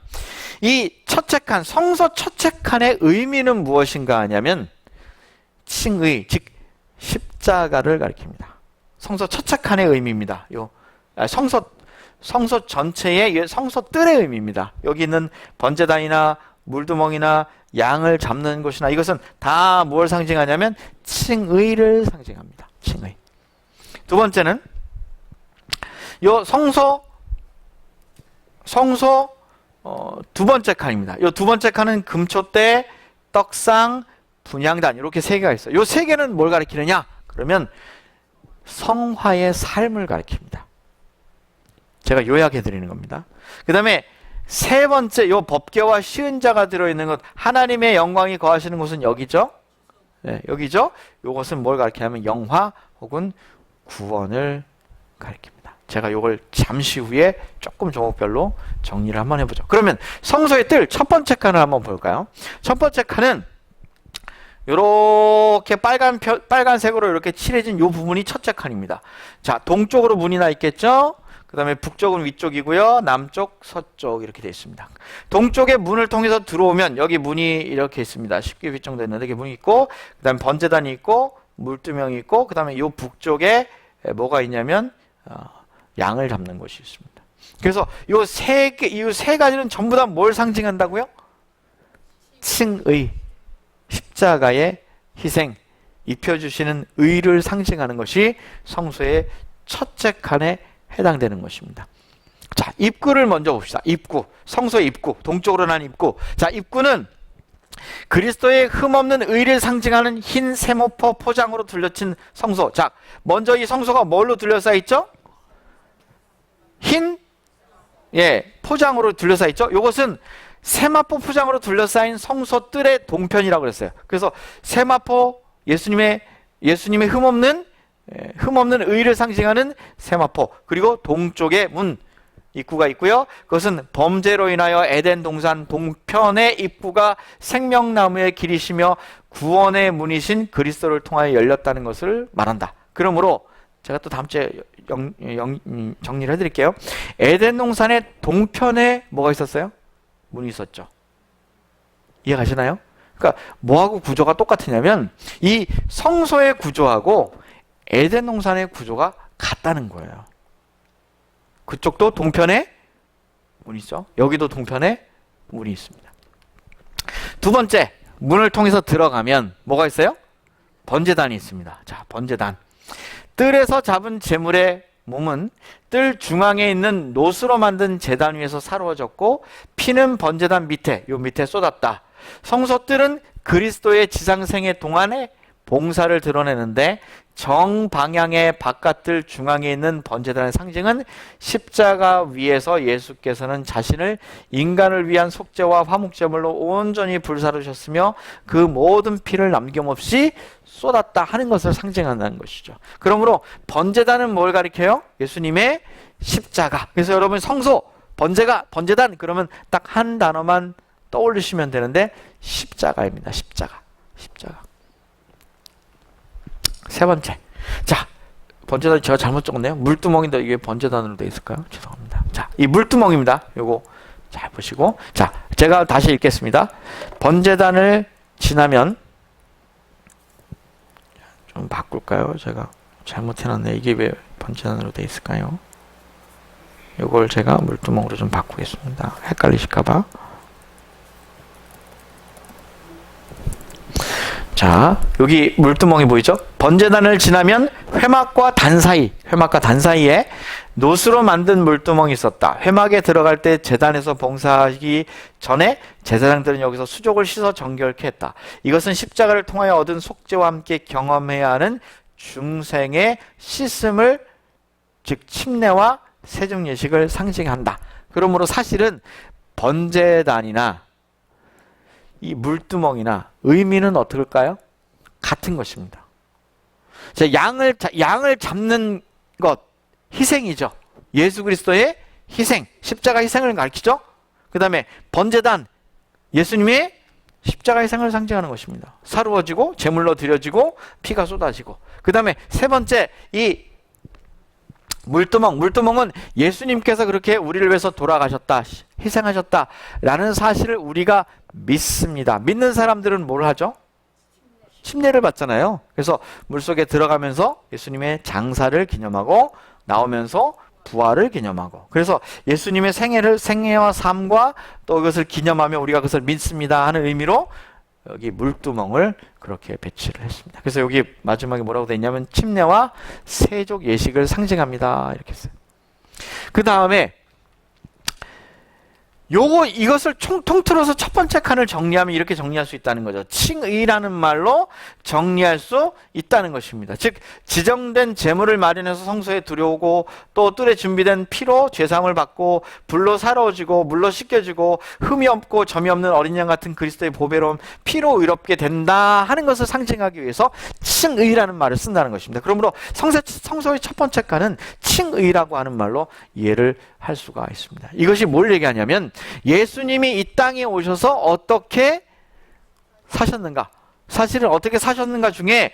이 첫째 칸, 성소 첫째 칸의 의미는 무엇인가 하냐면 칭의, 즉 십자가를 가리킵니다. 성소 첫째 칸의 의미입니다. 성소 전체의 성소 뜰의 의미입니다. 여기 있는 번제단이나 물두멍이나 양을 잡는 곳이나 이것은 다 뭘 상징하냐면 칭의를 상징합니다. 칭의. 두 번째는 요 성소 두 번째 칸입니다. 요 두 번째 칸은 금초대, 떡상, 분향단 이렇게 세 개가 있어요. 요 세 개는 뭘 가리키느냐? 그러면 성화의 삶을 가리킵니다. 제가 요약해 드리는 겁니다. 그 다음에 세 번째 요 법궤와 시은자가 들어있는 것, 하나님의 영광이 거하시는 곳은 여기죠. 네, 여기죠. 요것은 뭘 가리키냐면 영화 혹은 구원을 가리킵니다. 제가 요걸 잠시 후에 조금 조목별로 정리를 한번 해보죠. 그러면 성소의 뜰 첫 번째 칸을 한번 볼까요? 첫 번째 칸은 요렇게 빨간색으로 이렇게 칠해진 요 부분이 첫째 칸입니다. 자, 동쪽으로 문이 나 있겠죠? 그 다음에 북쪽은 위쪽이고요. 남쪽, 서쪽 이렇게 되어 있습니다. 동쪽의 문을 통해서 들어오면 여기 문이 이렇게 있습니다. 10개 정도 있는데 여기 문이 있고 그 다음에 번제단이 있고 물두명이 있고 그 다음에 요 북쪽에 뭐가 있냐면 양을 잡는 곳이 있습니다. 그래서 요 세 가지는 전부 다 뭘 상징한다고요? 칭의, 십자가의 희생, 입혀주시는 의를 상징하는 것이 성소의 첫째 칸에 해당되는 것입니다. 자, 입구를 먼저 봅시다. 입구, 성소의 입구, 동쪽으로 난 입구. 자, 입구는 그리스도의 흠없는 의를 상징하는 흰 세모포 포장으로 둘러친 성소. 자, 먼저 이 성소가 뭘로 둘러싸여 있죠? 흰 포장으로 둘러싸여 있죠. 이것은 세마포 포장으로 둘러싸인 성소 뜰의 동편이라고 그랬어요. 그래서 세마포, 예수님의 흠없는 의를 상징하는 세마포, 그리고 동쪽에 문 입구가 있고요. 그것은 범죄로 인하여 에덴 동산 동편의 입구가 생명나무의 길이시며 구원의 문이신 그리스도를 통하여 열렸다는 것을 말한다. 그러므로 제가 또 다음 주에 정리를 해드릴게요. 에덴 동산의 동편에 뭐가 있었어요? 문이 있었죠. 이해가시나요? 그러니까 뭐하고 구조가 똑같으냐면 이 성소의 구조하고 에덴 동산의 구조가 같다는 거예요. 그쪽도 동편에 문이 있죠. 여기도 동편에 문이 있습니다. 두 번째, 문을 통해서 들어가면 뭐가 있어요? 번제단이 있습니다. 자, 번제단. 뜰에서 잡은 제물의 몸은 뜰 중앙에 있는 노스로 만든 제단 위에서 사루어졌고 피는 번제단 요 밑에 쏟았다. 성소 뜰은 그리스도의 지상생애 동안에 봉사를 드러내는데 정방향의 바깥뜰 중앙에 있는 번제단의 상징은 십자가 위에서 예수께서는 자신을 인간을 위한 속죄와 화목제물로 온전히 불사르셨으며 그 모든 피를 남김없이 쏟았다 하는 것을 상징한다는 것이죠. 그러므로 번제단은 뭘 가리켜요? 예수님의 십자가. 그래서 여러분 성소, 번제단 그러면 딱 한 단어만 떠올리시면 되는데 십자가입니다. 십자가. 세 번째. 자, 번제단 제가 잘못 적었네요. 물두멍인데 이게 번제단으로 되어 있을까요? 죄송합니다. 자, 이 물두멍입니다. 요거 잘 보시고. 자, 제가 다시 읽겠습니다. 번제단을 지나면 좀 바꿀까요? 제가 잘못해놨네. 이게 왜 번제단으로 되어 있을까요? 요걸 제가 물두멍으로 좀 바꾸겠습니다. 헷갈리실까봐. 자, 여기 물두멍이 보이죠? 번제단을 지나면 회막과 단 사이에 노스로 만든 물두멍이 있었다. 회막에 들어갈 때 제단에서 봉사하기 전에 제사장들은 여기서 수족을 씻어 정결케 했다. 이것은 십자가를 통하여 얻은 속죄와 함께 경험해야 하는 중생의 씻음을, 즉 침례와 세중 예식을 상징한다. 그러므로 사실은 번제단이나 이 물두멍이나 의미는 어떨까요? 같은 것입니다. 자, 양을 잡는 것, 희생이죠. 예수 그리스도의 희생, 십자가 희생을 가르치죠. 그 다음에 번제단, 예수님의 십자가의 생을 상징하는 것입니다. 사루어지고 제물로 드려지고 피가 쏟아지고, 그 다음에 세 번째 이 물두멍은 예수님께서 그렇게 우리를 위해서 돌아가셨다, 희생하셨다 라는 사실을 우리가 믿습니다. 믿는 사람들은 뭘 하죠? 침례를 받잖아요. 그래서 물속에 들어가면서 예수님의 장사를 기념하고 나오면서 부활을 기념하고, 그래서 예수님의 생애와 삶과 또 이것을 기념하며 우리가 그것을 믿습니다 하는 의미로 여기 물두멍을 그렇게 배치를 했습니다. 그래서 여기 마지막에 뭐라고 되어 있냐면 침례와 세족 예식을 상징합니다 이렇게 했어요. 그 다음에 이것을 통틀어서 첫 번째 칸을 정리하면 이렇게 정리할 수 있다는 거죠. 칭의라는 말로 정리할 수 있다는 것입니다. 즉 지정된 제물을 마련해서 성소에 들여오고, 또 뜰에 준비된 피로 죄사함을 받고, 불로 살아오지고 물로 씻겨지고, 흠이 없고 점이 없는 어린 양 같은 그리스도의 보배로움 피로 의롭게 된다 하는 것을 상징하기 위해서 칭의라는 말을 쓴다는 것입니다. 그러므로 성소의 첫 번째 칸은 칭의라고 하는 말로 이해를 할 수가 있습니다. 이것이 뭘 얘기하냐면 예수님이 이 땅에 오셔서 어떻게 사셨는가, 사실은 어떻게 사셨는가 중에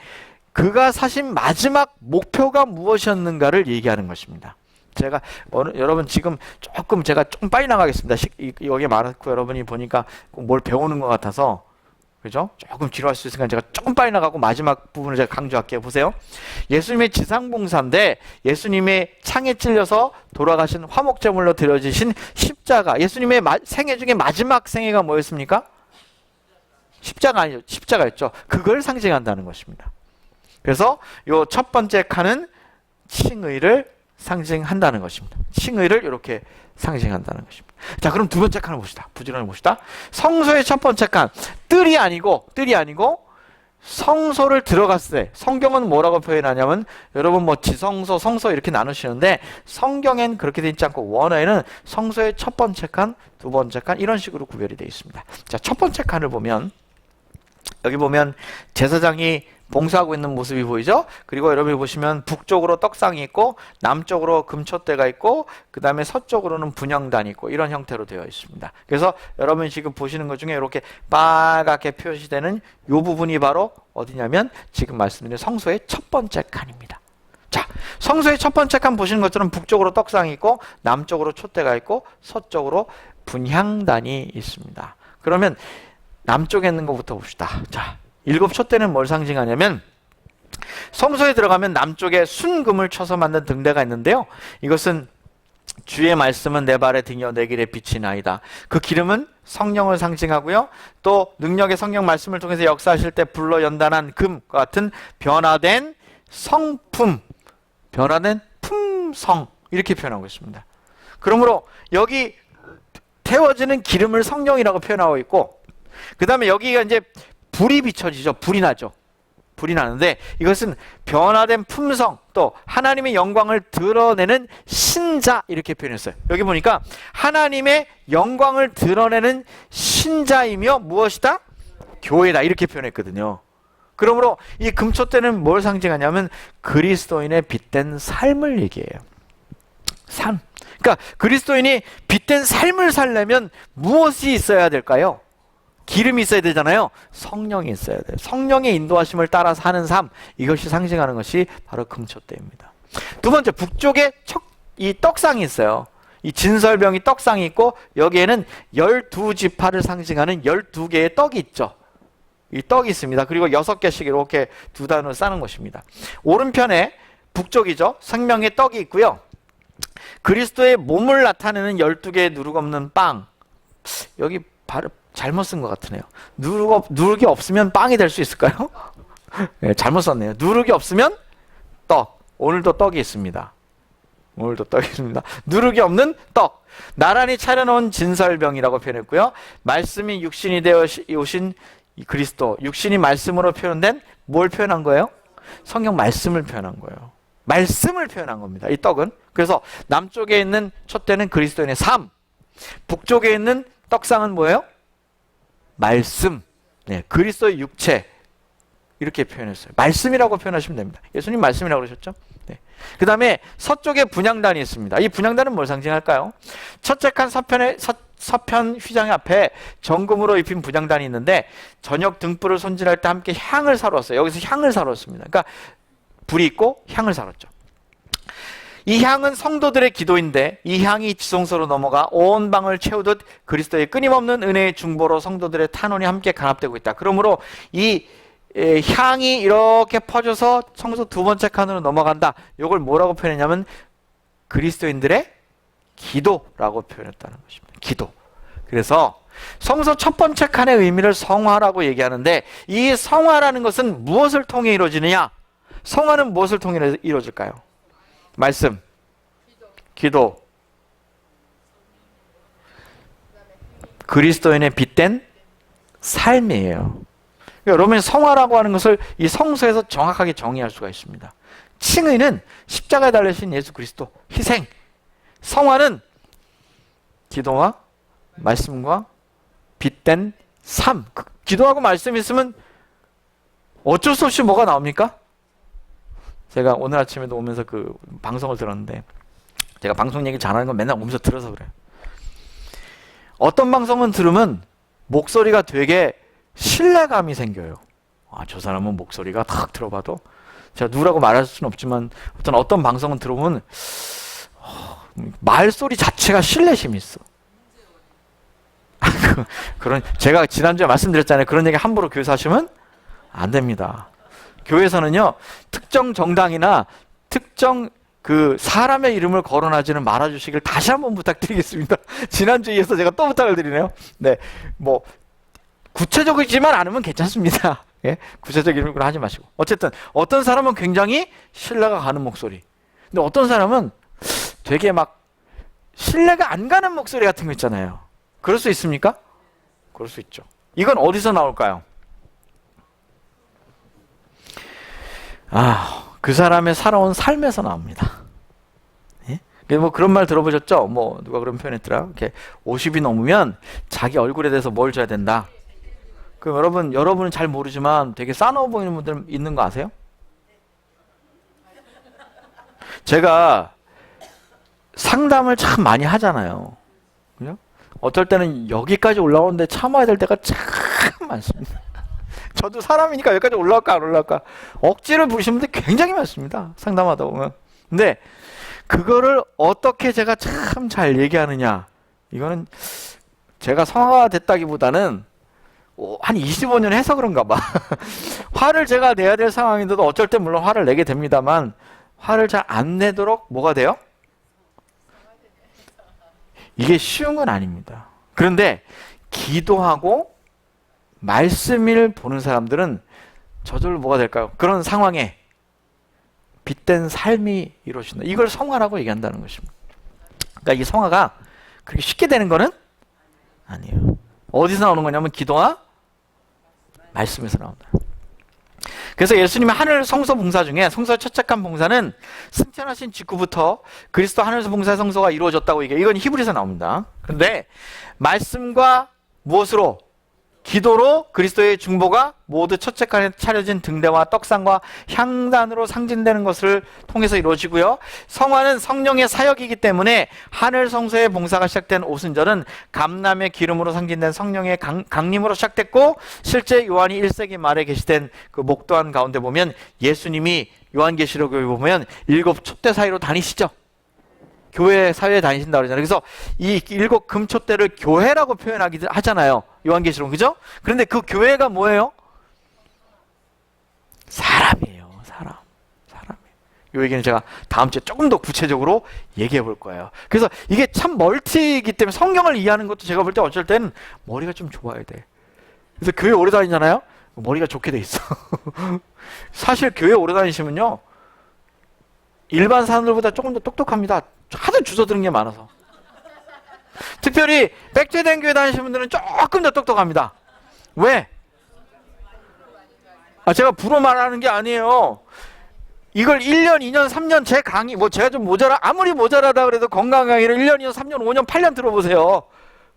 그가 사신 마지막 목표가 무엇이었는가를 얘기하는 것입니다. 제가 여러분 지금 제가 좀 빨리 나가겠습니다. 여기 많고 여러분이 보니까 뭘 배우는 것 같아서, 그죠? 조금 지루할 수 있으니까 제가 조금 빨리 나가고 마지막 부분을 제가 강조할게요. 보세요. 예수님의 지상봉사인데 예수님의 창에 찔려서 돌아가신 화목제물로 드려지신 십자가, 예수님의 생애 중에 마지막 생애가 뭐였습니까? 십자가였죠. 그걸 상징한다는 것입니다. 그래서 요 첫 번째 칸은 칭의를 상징한다는 것입니다. 칭의를 이렇게 상징한다는 것입니다. 자, 그럼 두 번째 칸을 봅시다. 부지런히 봅시다. 성소의 첫 번째 칸, 뜰이 아니고 성소를 들어갔을 때, 성경은 뭐라고 표현하냐면, 여러분 뭐 지성소, 성소 이렇게 나누시는데 성경엔 그렇게 되어 있지 않고 원어에는 성소의 첫 번째 칸, 두 번째 칸 이런 식으로 구별이 되어 있습니다. 자, 첫 번째 칸을 보면 여기 보면 제사장이 봉사하고 있는 모습이 보이죠? 그리고 여러분이 보시면 북쪽으로 떡상이 있고, 남쪽으로 금촛대가 있고, 그 다음에 서쪽으로는 분향단이 있고, 이런 형태로 되어 있습니다. 그래서 여러분이 지금 보시는 것 중에 이렇게 빨갛게 표시되는 이 부분이 바로 어디냐면 지금 말씀드린 성소의 첫 번째 칸입니다. 자, 성소의 첫 번째 칸 보시는 것처럼 북쪽으로 떡상이 있고, 남쪽으로 촛대가 있고, 서쪽으로 분향단이 있습니다. 그러면 남쪽에 있는 것부터 봅시다. 자, 7 촛대는 뭘 상징하냐면, 성소에 들어가면 남쪽에 순금을 쳐서 만든 등대가 있는데요, 이것은 주의 말씀은 내 발의 등이요 내 길의 빛이나이다. 그 기름은 성령을 상징하고요, 또 능력의 성령 말씀을 통해서 역사하실 때 불로 연단한 금과 같은 변화된 성품, 변화된 품성, 이렇게 표현하고 있습니다. 그러므로 여기 태워지는 기름을 성령이라고 표현하고 있고, 그 다음에 여기가 이제 불이 비춰지죠. 불이 나죠. 불이 나는데 이것은 변화된 품성, 또 하나님의 영광을 드러내는 신자, 이렇게 표현했어요. 여기 보니까 하나님의 영광을 드러내는 신자이며 무엇이다? 교회다, 이렇게 표현했거든요. 그러므로 이 금촛대는 뭘 상징하냐면 그리스도인의 빛된 삶을 얘기해요. 삶. 그러니까 그리스도인이 빛된 삶을 살려면 무엇이 있어야 될까요? 기름이 있어야 되잖아요. 성령이 있어야 돼요. 성령의 인도하심을 따라 사는 삶, 이것이 상징하는 것이 바로 금촛대입니다. 두 번째, 북쪽에 이 떡상이 있어요. 이 진설병이 떡상이 있고, 여기에는 12지파를 상징하는 12개의 떡이 있죠. 이 떡이 있습니다. 그리고 6개씩 이렇게 두 단으로 싸는 것입니다. 오른편에 북쪽이죠. 생명의 떡이 있고요, 그리스도의 몸을 나타내는 12개의 누룩 없는 빵, 여기 발음 잘못 쓴 것 같으네요. 누룩이 없으면 빵이 될 수 있을까요? 네, 잘못 썼네요. 누룩이 없으면 떡. 오늘도 떡이 있습니다. 오늘도 떡이 있습니다. 누룩이 없는 떡. 나란히 차려놓은 진설병이라고 표현했고요, 말씀이 육신이 되어 오신 그리스도, 육신이 말씀으로 표현된 뭘 표현한 거예요? 성경 말씀을 표현한 거예요. 말씀을 표현한 겁니다, 이 떡은. 그래서 남쪽에 있는 촛대는 그리스도인의 삶, 북쪽에 있는 떡상은 뭐예요? 말씀. 네, 그리스도의 육체, 이렇게 표현했어요. 말씀이라고 표현하시면 됩니다. 예수님 말씀이라고 그러셨죠? 네. 그 다음에 서쪽에 분향단이 있습니다. 이 분향단은 뭘 상징할까요? 첫째 칸 서편에 서편 휘장 앞에 정금으로 입힌 분향단이 있는데 저녁 등불을 손질할 때 함께 향을 사러 왔어요. 여기서 향을 사러 왔습니다. 그러니까 불이 있고 향을 사러 왔죠. 이 향은 성도들의 기도인데 이 향이 지성소로 넘어가 온 방을 채우듯 그리스도의 끊임없는 은혜의 중보로 성도들의 탄원이 함께 간합되고 있다. 그러므로 이 향이 이렇게 퍼져서 성소 두 번째 칸으로 넘어간다. 이걸 뭐라고 표현했냐면 그리스도인들의 기도라고 표현했다는 것입니다. 기도. 그래서 성소 첫 번째 칸의 의미를 성화라고 얘기하는데 이 성화라는 것은 무엇을 통해 이루어지느냐? 성화는 무엇을 통해 이루어질까요? 말씀, 기도, 그리스도인의 빛된 삶이에요. 여러분이 성화라고 하는 것을 이 성서에서 정확하게 정의할 수가 있습니다. 칭의는 십자가에 달리신 예수 그리스도 희생, 성화는 기도와 말씀과 빛된 삶. 기도하고 말씀이 있으면 어쩔 수 없이 뭐가 나옵니까? 제가 오늘 아침에도 오면서 그 방송을 들었는데 제가 방송 얘기 잘하는 건 맨날 오면서 들어서 그래요. 어떤 방송은 들으면 목소리가 되게 신뢰감이 생겨요. 아, 저 사람은 목소리가 탁 들어봐도 제가 누구라고 말할 수는 없지만 어떤 방송은 들어보면 말소리 자체가 신뢰심이 있어. 그런 제가 지난주에 말씀드렸잖아요. 그런 얘기 함부로 교회에서 하시면 안 됩니다. 교회에서는요, 특정 정당이나 특정 그 사람의 이름을 거론하지는 말아주시길 다시 한번 부탁드리겠습니다. 지난주에 이어서 제가 또 부탁을 드리네요. 네, 뭐 구체적이지만 않으면 괜찮습니다. 예? 구체적인 이름으로 하지 마시고. 어쨌든 어떤 사람은 굉장히 신뢰가 가는 목소리. 근데 어떤 사람은 되게 막 신뢰가 안 가는 목소리 같은 거 있잖아요. 그럴 수 있습니까? 그럴 수 있죠. 이건 어디서 나올까요? 그 사람의 살아온 삶에서 나옵니다. 예? 뭐 그런 말 들어보셨죠? 뭐 누가 그런 표현했더라. 이렇게 50이 넘으면 자기 얼굴에 대해서 뭘 줘야 된다. 그럼 여러분은 잘 모르지만 되게 싸놓아 보이는 분들 있는 거 아세요? 제가 상담을 참 많이 하잖아요. 그죠? 어떨 때는 여기까지 올라오는데 참아야 될 때가 참 많습니다. 저도 사람이니까 여기까지 올라갈까 안 올라갈까 억지를 부리시는 분들 굉장히 많습니다. 상담하다 보면. 근데 그거를 어떻게 제가 참 잘 얘기하느냐, 이거는 제가 성화가 됐다기보다는 한 25년 해서 그런가 봐. 화를 제가 내야 될 상황인데도 어쩔 때 물론 화를 내게 됩니다만 화를 잘 안 내도록 뭐가 돼요? 이게 쉬운 건 아닙니다. 그런데 기도하고 말씀을 보는 사람들은 저절로 뭐가 될까요? 그런 상황에 빛된 삶이 이루어진다. 이걸 성화라고 얘기한다는 것입니다. 그러니까 이 성화가 그렇게 쉽게 되는 거는 아니에요. 어디서 나오는 거냐면 기도와 말씀에서 나온다. 그래서 예수님의 하늘 성소 봉사 중에 성소 첫째 칸 봉사는 승천하신 직후부터 그리스도 하늘에서 봉사 성소가 이루어졌다고 얘기해요. 이건 히브리서 나옵니다. 그런데 말씀과 무엇으로? 기도로 그리스도의 중보가 모두 첫째 칸에 차려진 등대와 떡상과 향단으로 상징되는 것을 통해서 이루어지고요. 성화는 성령의 사역이기 때문에 하늘 성소의 봉사가 시작된 오순절은 감람의 기름으로 상징된 성령의 강림으로 시작됐고, 실제 요한이 1세기 말에 게시된 그 목도한 가운데 보면 예수님이 요한계시록에 보면 7 촛대 사이로 다니시죠. 교회 사회에 다니신다고 그러잖아요. 그래서 이 7 금촛대를 교회라고 표현하기도 하잖아요. 요한계시록, 그죠? 그런데 그 교회가 뭐예요? 사람이에요. 사람이에요. 이 얘기는 제가 다음 주에 조금 더 구체적으로 얘기해 볼 거예요. 그래서 이게 참 멀티이기 때문에 성경을 이해하는 것도 제가 볼 때 어쩔 때는 머리가 좀 좋아야 돼. 그래서 교회 오래 다니잖아요. 머리가 좋게 돼 있어. 사실 교회 오래 다니시면요, 일반 사람들보다 조금 더 똑똑합니다. 하도 주워 들은 게 많아서. 특별히 백제된 교회 다니시는 분들은 조금 더 똑똑합니다. 왜? 제가 부러 말하는 게 아니에요. 이걸 1년, 2년, 3년 제 강의, 제가 좀 아무리 모자라다 그래도 건강 강의를 1년, 2년, 3년, 5년, 8년 들어보세요.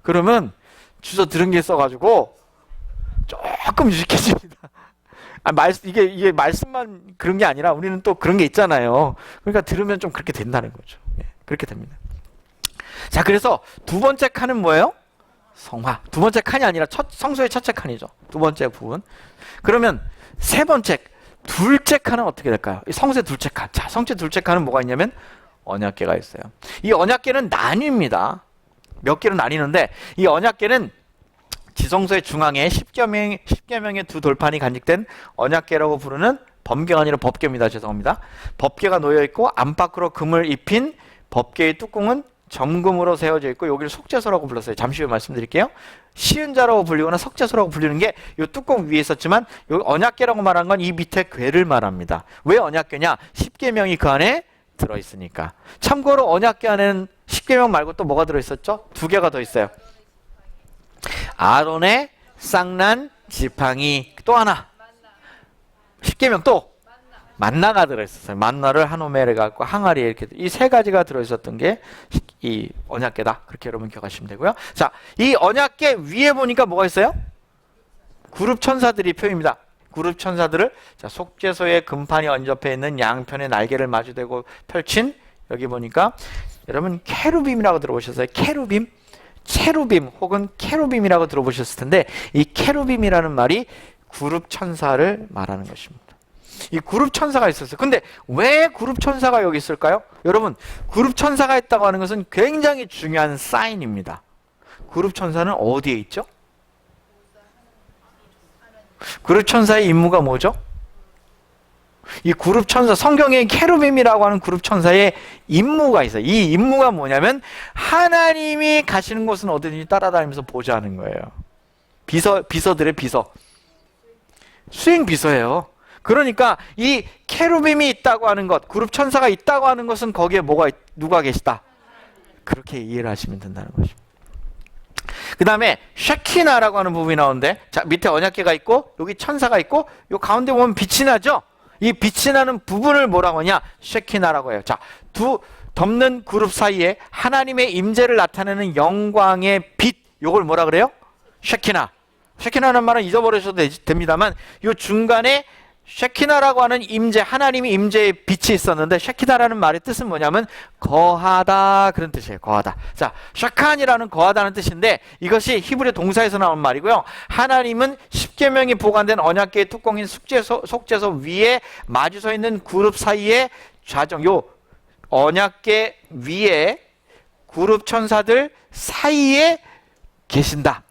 그러면 주워 들은 게 있어가지고 조금 유식해집니다. 이게 말씀만 그런 게 아니라 우리는 또 그런 게 있잖아요. 그러니까 들으면 좀 그렇게 된다는 거죠. 예, 그렇게 됩니다. 자, 그래서 두 번째 칸은 뭐예요? 성화. 두 번째 칸이 아니라 성소의 첫째 칸이죠. 두 번째 부분. 그러면 세 번째, 둘째 칸은 어떻게 될까요? 성소의 둘째 칸. 자, 성소의 둘째 칸은 뭐가 있냐면 언약궤가 있어요. 이 언약궤는 나뉩니다. 몇 개로 나뉘는데 이 언약궤는 지성소의 중앙에 십계명의 두 돌판이 간직된 언약궤라고 부르는 범궤가 아니라 법궤입니다. 죄송합니다. 법궤가 놓여있고 안팎으로 금을 입힌 법궤의 뚜껑은 점금으로 세워져 있고 여기를 속죄소라고 불렀어요. 잠시 후에 말씀드릴게요. 시은자라고 불리거나 석죄소라고 불리는 게 이 뚜껑 위에 있었지만 여기 언약궤라고 말한 건 이 밑에 궤를 말합니다. 왜 언약궤냐? 십계명이 그 안에 들어있으니까. 참고로 언약궤 안에는 십계명 말고 또 뭐가 들어있었죠? 두 개가 더 있어요. 아론의 쌍난 지팡이, 또 하나 십계명, 또 만나가 들어있었어요. 만나를 한 오멜에 갖고 항아리에 이렇게 이 세 가지가 들어있었던 게 이 언약궤다. 그렇게 여러분 기억하시면 되고요. 자, 이 언약궤 위에 보니까 뭐가 있어요? 그룹 천사들이 표입니다. 그룹 천사들을 자, 속죄소의 금판이 얹어져 있는 양편의 날개를 마주대고 펼친 여기 보니까 여러분 케루빔이라고 들어보셨어요? 케루빔? 체루빔 혹은 케루빔이라고 들어보셨을 텐데 이 케루빔이라는 말이 그룹 천사를 말하는 것입니다. 이 그룹 천사가 있었어요. 근데 왜 그룹 천사가 여기 있을까요? 여러분, 그룹 천사가 있다고 하는 것은 굉장히 중요한 사인입니다. 그룹 천사는 어디에 있죠? 그룹 천사의 임무가 뭐죠? 이 그룹 천사, 성경에 케루빔이라고 하는 그룹 천사의 임무가 있어요. 이 임무가 뭐냐면 하나님이 가시는 곳은 어디든지 따라다니면서 보좌하는 거예요. 비서들의 비서. 수행 비서예요. 그러니까 이 케루빔이 있다고 하는 것, 그룹 천사가 있다고 하는 것은 거기에 누가 계시다? 그렇게 이해를 하시면 된다는 것입니다. 그 다음에 쉐키나라고 하는 부분이 나오는데 자, 밑에 언약궤가 있고 여기 천사가 있고 요 가운데 보면 빛이 나죠? 이 빛이 나는 부분을 뭐라고 하냐? 쉐키나라고 해요. 자, 두 덮는 그룹 사이에 하나님의 임재를 나타내는 영광의 빛, 요걸 뭐라 그래요? 쉐키나. 쉐키나라는 말은 잊어버리셔도 됩니다만 요 중간에 쉐키나라고 하는 임재, 하나님의 임재의 빛이 있었는데 쉐키나라는 말의 뜻은 뭐냐면 거하다, 그런 뜻이에요. 거하다. 자, 샤칸이라는 거하다는 뜻인데 이것이 히브리 동사에서 나온 말이고요. 하나님은 십계명이 보관된 언약궤의 뚜껑인 속죄소 위에 마주 서 있는 그룹 사이에 요 언약궤 위에 그룹 천사들 사이에 계신다.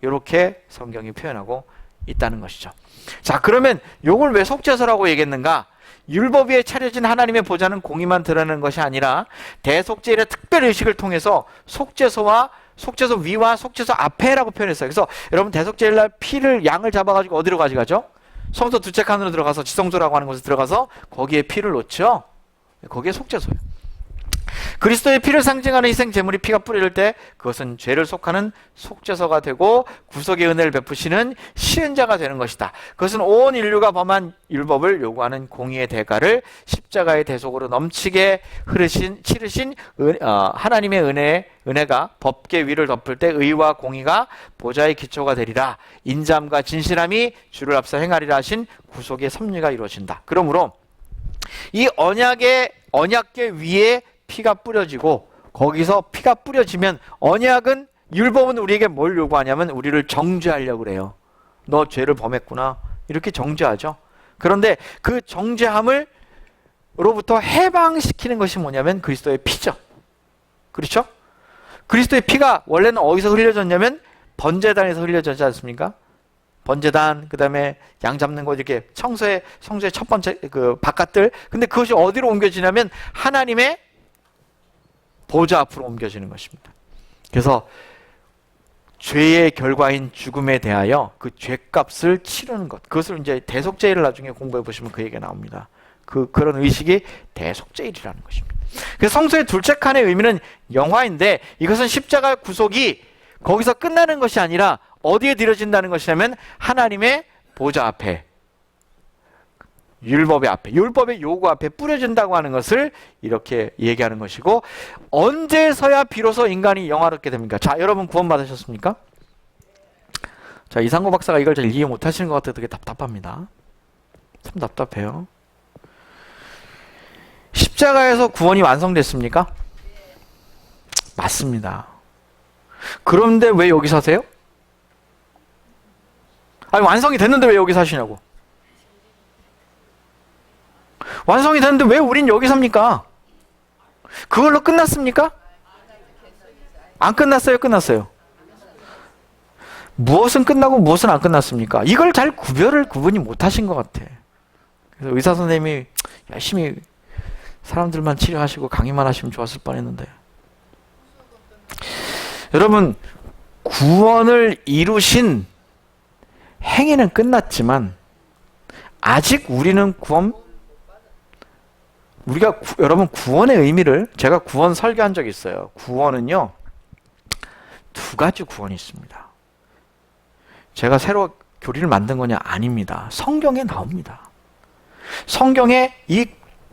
이렇게 성경이 표현하고 있다는 것이죠. 자, 그러면 요걸 왜 속죄소라고 얘기했는가? 율법 위에 차려진 하나님의 보좌는 공의만 드러내는 것이 아니라 대속죄일의 특별 의식을 통해서 속죄소와 속죄소 위와 속죄소 앞에라고 표현했어요. 그래서 여러분 대속죄일날 피를 양을 잡아가지고 어디로 가져가죠? 성소 두째 칸으로 들어가서 지성소라고 하는 곳에 들어가서 거기에 피를 놓죠. 거기에 속죄소예요. 그리스도의 피를 상징하는 희생 제물이 피가 뿌려질 때 그것은 죄를 속하는 속죄소가 되고 구속의 은혜를 베푸시는 시은자가 되는 것이다. 그것은 온 인류가 범한 율법을 요구하는 공의의 대가를 십자가의 대속으로 넘치게 치르신 하나님의 은혜가 법계 위를 덮을 때 의와 공의가 보좌의 기초가 되리라. 인자함과 진실함이 주를 앞서 행하리라 하신 구속의 섭리가 이루어진다. 그러므로 이 언약궤 위에 피가 뿌려지고 거기서 피가 뿌려지면 언약은 율법은 우리에게 뭘 요구하냐면 우리를 정죄하려고 그래요. 너 죄를 범했구나. 이렇게 정죄하죠. 그런데 그 정죄함을 로부터 해방시키는 것이 뭐냐면 그리스도의 피죠. 그렇죠? 그리스도의 피가 원래는 어디서 흘려졌냐면 번제단에서 흘려졌지 않습니까? 번제단, 그 다음에 양 잡는 거 이렇게 성소의 첫 번째 그 바깥들. 근데 그것이 어디로 옮겨지냐면 하나님의 보좌 앞으로 옮겨지는 것입니다. 그래서 죄의 결과인 죽음에 대하여 그 죄값을 치르는 것. 그것을 이제 대속죄일을 나중에 공부해 보시면 그 얘기가 나옵니다. 그런 의식이 대속죄일이라는 것입니다. 그래서 성소의 둘째 칸의 의미는 영화인데 이것은 십자가 구속이 거기서 끝나는 것이 아니라 어디에 드려진다는 것이냐면 하나님의 보좌 앞에, 율법의 앞에, 율법의 요구 앞에 뿌려진다고 하는 것을 이렇게 얘기하는 것이고 언제서야 비로소 인간이 영화롭게 됩니까? 자, 여러분 구원 받으셨습니까? 자, 이상고 박사가 이걸 잘 이해 못하시는 것 같아서 되게 답답합니다. 참 답답해요. 십자가에서 구원이 완성됐습니까? 맞습니다. 그런데 왜 여기 사세요? 아니 완성이 됐는데 왜 여기 사시냐고. 완성이 됐는데 왜 우린 여기 삽니까? 그걸로 끝났습니까? 안 끝났어요? 끝났어요? 무엇은 끝나고 무엇은 안 끝났습니까? 이걸 잘 구분이 못 하신 것 같아. 그래서 의사 선생님이 열심히 사람들만 치료하시고 강의만 하시면 좋았을 뻔했는데. 여러분, 구원을 이루신 행위는 끝났지만 아직 우리는 여러분 구원의 의미를, 제가 구원 설교한 적이 있어요. 구원은요 두 가지 구원이 있습니다. 제가 새로 교리를 만든 거냐? 아닙니다. 성경에 나옵니다. 성경에 이